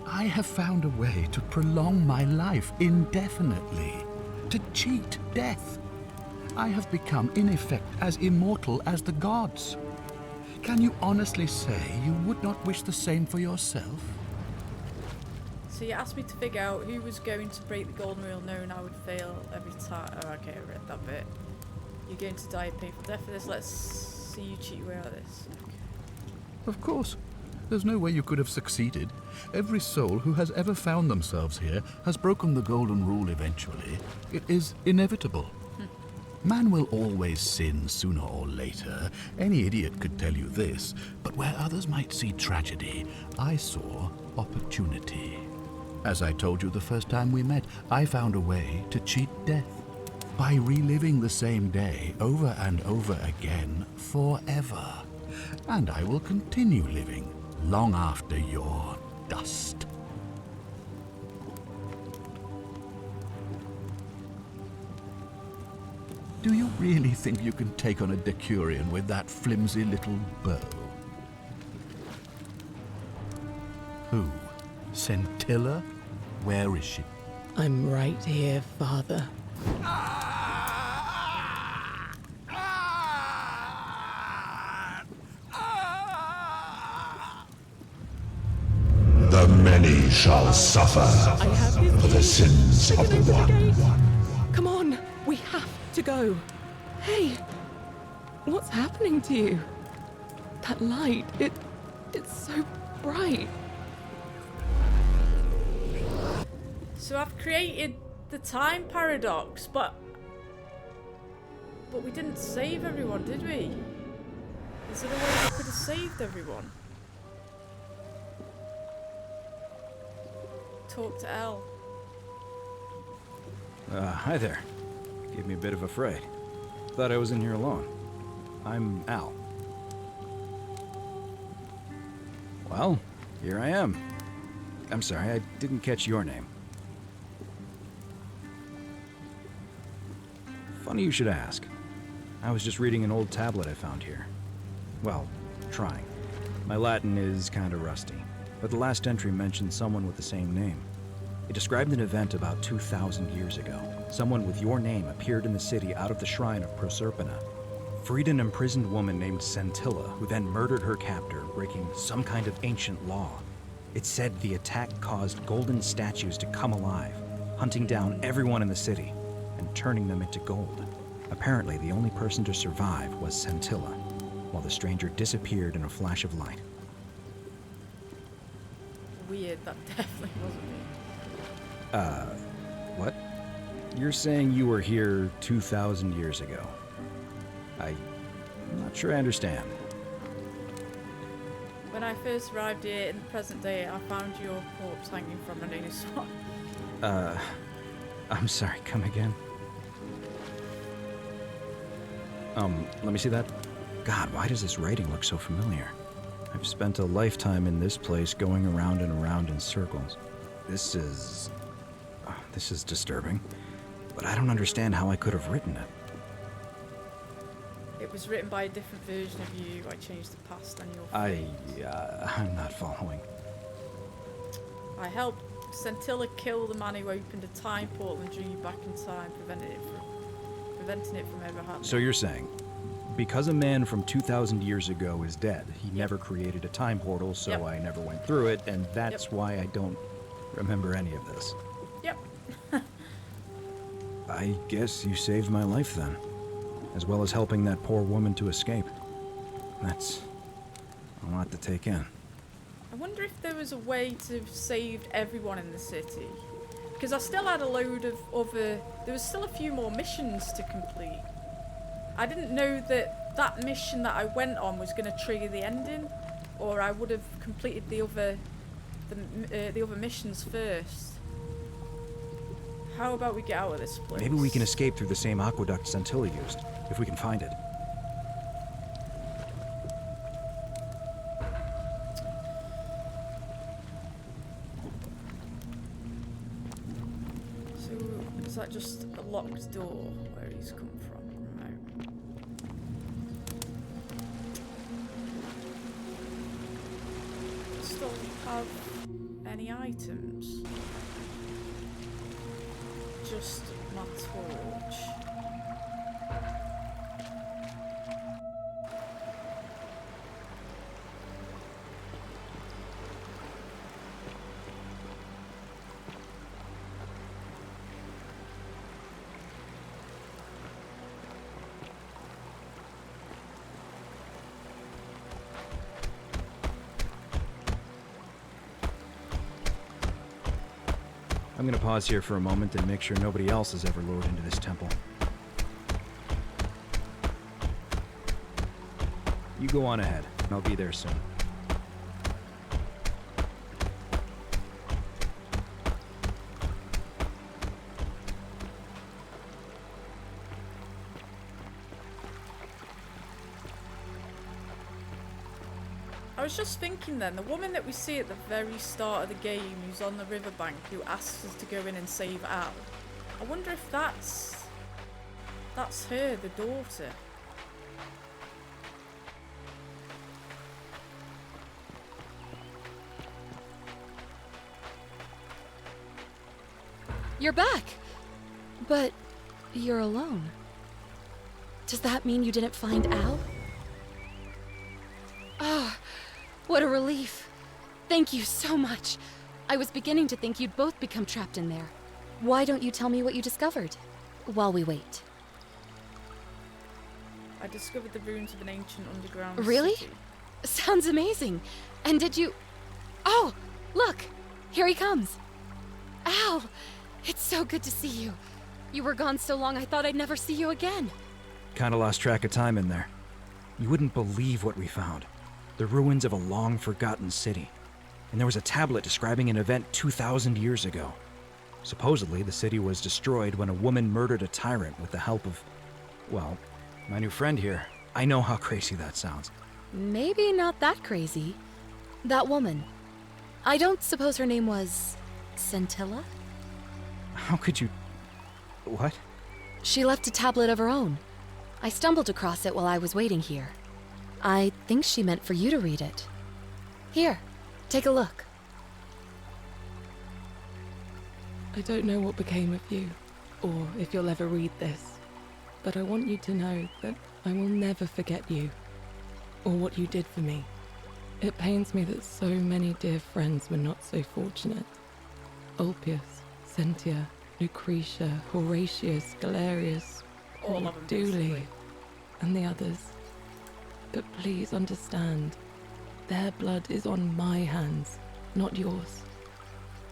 I have found a way to prolong my life indefinitely, to cheat death. I have become, in effect, as immortal as the gods. Can you honestly say you would not wish the same for yourself? So you asked me to figure out who was going to break the golden rule, knowing I would fail every time. Oh, okay, I read that bit. You're going to die a painful death for this. Let's see you cheat your way out of this. Okay. Of course. There's no way you could have succeeded. Every soul who has ever found themselves here has broken the golden rule eventually. It is inevitable. Man will always sin sooner or later. Any idiot could tell you this. But where others might see tragedy, I saw opportunity. As I told you the first time we met, I found a way to cheat death. By reliving the same day over and over again forever. And I will continue living long after your dust. Do you really think you can take on a Decurion with that flimsy little bow? Who? Scintilla? Where is she? I'm right here, Father. The many shall suffer for the sins of the one. Come on, we have to go. Hey, what's happening to you? That light, it's so bright. So I've created the time paradox, but we didn't save everyone, did we? Is there a way we could have saved everyone? Talk to Elle. Hi there. Gave me a bit of a fright. Thought I was in here alone. I'm Al. Well, here I am. I'm sorry, I didn't catch your name. Funny you should ask. I was just reading an old tablet I found here. Well, trying. My Latin is kinda rusty, but the last entry mentioned someone with the same name. It described an event about 2,000 years ago. Someone with your name appeared in the city out of the shrine of Proserpina, freed an imprisoned woman named Scintilla, who then murdered her captor, breaking some kind of ancient law. It said the attack caused golden statues to come alive, hunting down everyone in the city and turning them into gold. Apparently, the only person to survive was Scintilla, while the stranger disappeared in a flash of light. Weird, that definitely wasn't me. What? You're saying you were here 2,000 years ago? I'm not sure I understand. When I first arrived here in the present day, I found your corpse hanging from an inner swamp. I'm sorry, come again? Let me see that. God, why does this writing look so familiar? I've spent a lifetime in this place going around and around in circles. This is disturbing, but I don't understand how I could have written it. It was written by a different version of you. I changed the past and your fate. I'm not following. I helped Scintilla kill the man who opened a time portal and drew you back in time, preventing it from ever happening. So you're saying, because a man from 2,000 years ago is dead, he never created a time portal, so I never went through it, and that's why I don't remember any of this. Yep. I guess you saved my life then, as well as helping that poor woman to escape. That's a lot to take in. I wonder if there was a way to have saved everyone in the city. Because I still had a load of other... There was still a few more missions to complete. I didn't know that that mission that I went on was going to trigger the ending. Or I would have completed the other missions first. How about we get out of this place? Maybe we can escape through the same aqueduct Scintilla used, if we can find it. So, is that just a locked door where he's come from? No. Still have any items? Just my torch. I'm gonna pause here for a moment and make sure nobody else has ever lured into this temple. You go on ahead, and I'll be there soon. I was just thinking then, the woman that we see at the very start of the game who's on the riverbank who asks us to go in and save Al. I wonder if that's her, the daughter. You're back! But you're alone. Does that mean you didn't find Al? Ah, what a relief. Thank you so much. I was beginning to think you'd both become trapped in there. Why don't you tell me what you discovered while we wait? I discovered the ruins of an ancient underground Really? city. Sounds amazing. And did you... Oh, look! Here he comes. Al! It's so good to see you. You were gone so long I thought I'd never see you again. Kinda lost track of time in there. You wouldn't believe what we found. The ruins of a long-forgotten city. And there was a tablet describing an event 2,000 years ago. Supposedly, the city was destroyed when a woman murdered a tyrant with the help of... well, my new friend here. I know how crazy that sounds. Maybe not that crazy. That woman. I don't suppose her name was... Scintilla? How could you... What? She left a tablet of her own. I stumbled across it while I was waiting here. I think she meant for you to read it. Here, take a look. I don't know what became of you, or if you'll ever read this, but I want you to know that I will never forget you, or what you did for me. It pains me that so many dear friends were not so fortunate. Ulpius, Cynthia, Lucretia, Horatius, Galerius, All of them, Dooley, basically. and the others. But please understand, their blood is on my hands, not yours.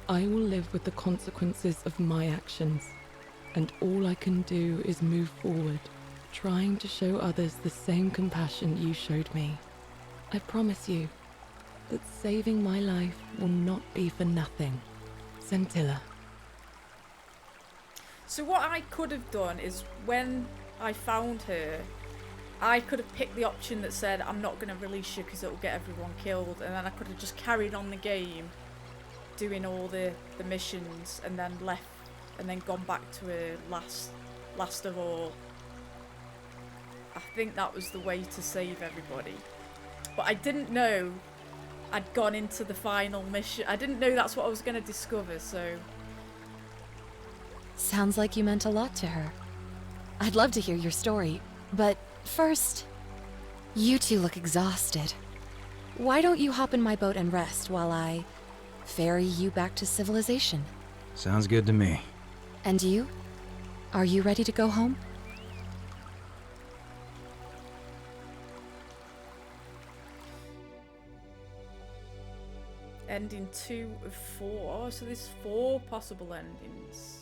I will live with the consequences of my actions, and all I can do is move forward, trying to show others the same compassion you showed me. I promise you that saving my life will not be for nothing. Scintilla. So what I could have done is, when I found her, I could have picked the option that said, I'm not going to release you because it will get everyone killed, and then I could have just carried on the game, doing all the missions, and then left, and then gone back to her last of all. I think that was the way to save everybody. But I didn't know I'd gone into the final mission. I didn't know that's what I was going to discover, so... Sounds like you meant a lot to her. I'd love to hear your story, but first, you two look exhausted. Why don't you hop in my boat and rest while I ferry you back to civilization? Sounds good to me. And you? Are you ready to go home? Ending 2 of 4. So there's 4 possible endings.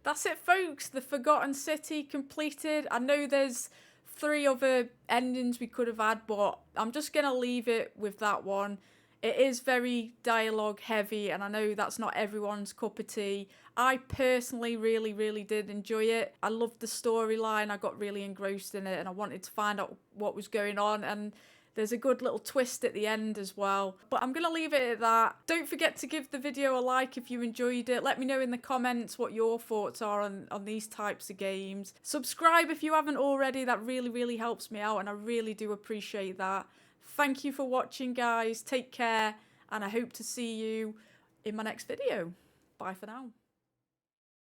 That's it, folks. The Forgotten City completed. I know there's 3 other endings we could have had, but I'm just going to leave it with that one. It is very dialogue heavy, and I know that's not everyone's cup of tea. I personally really did enjoy it. I loved the storyline. I got really engrossed in it, and I wanted to find out what was going on, and there's a good little twist at the end as well. But I'm going to leave it at that. Don't forget to give the video a like if you enjoyed it. Let me know in the comments what your thoughts are on these types of games. Subscribe if you haven't already. That really helps me out, and I really do appreciate that. Thank you for watching, guys. Take care, and I hope to see you in my next video. Bye for now.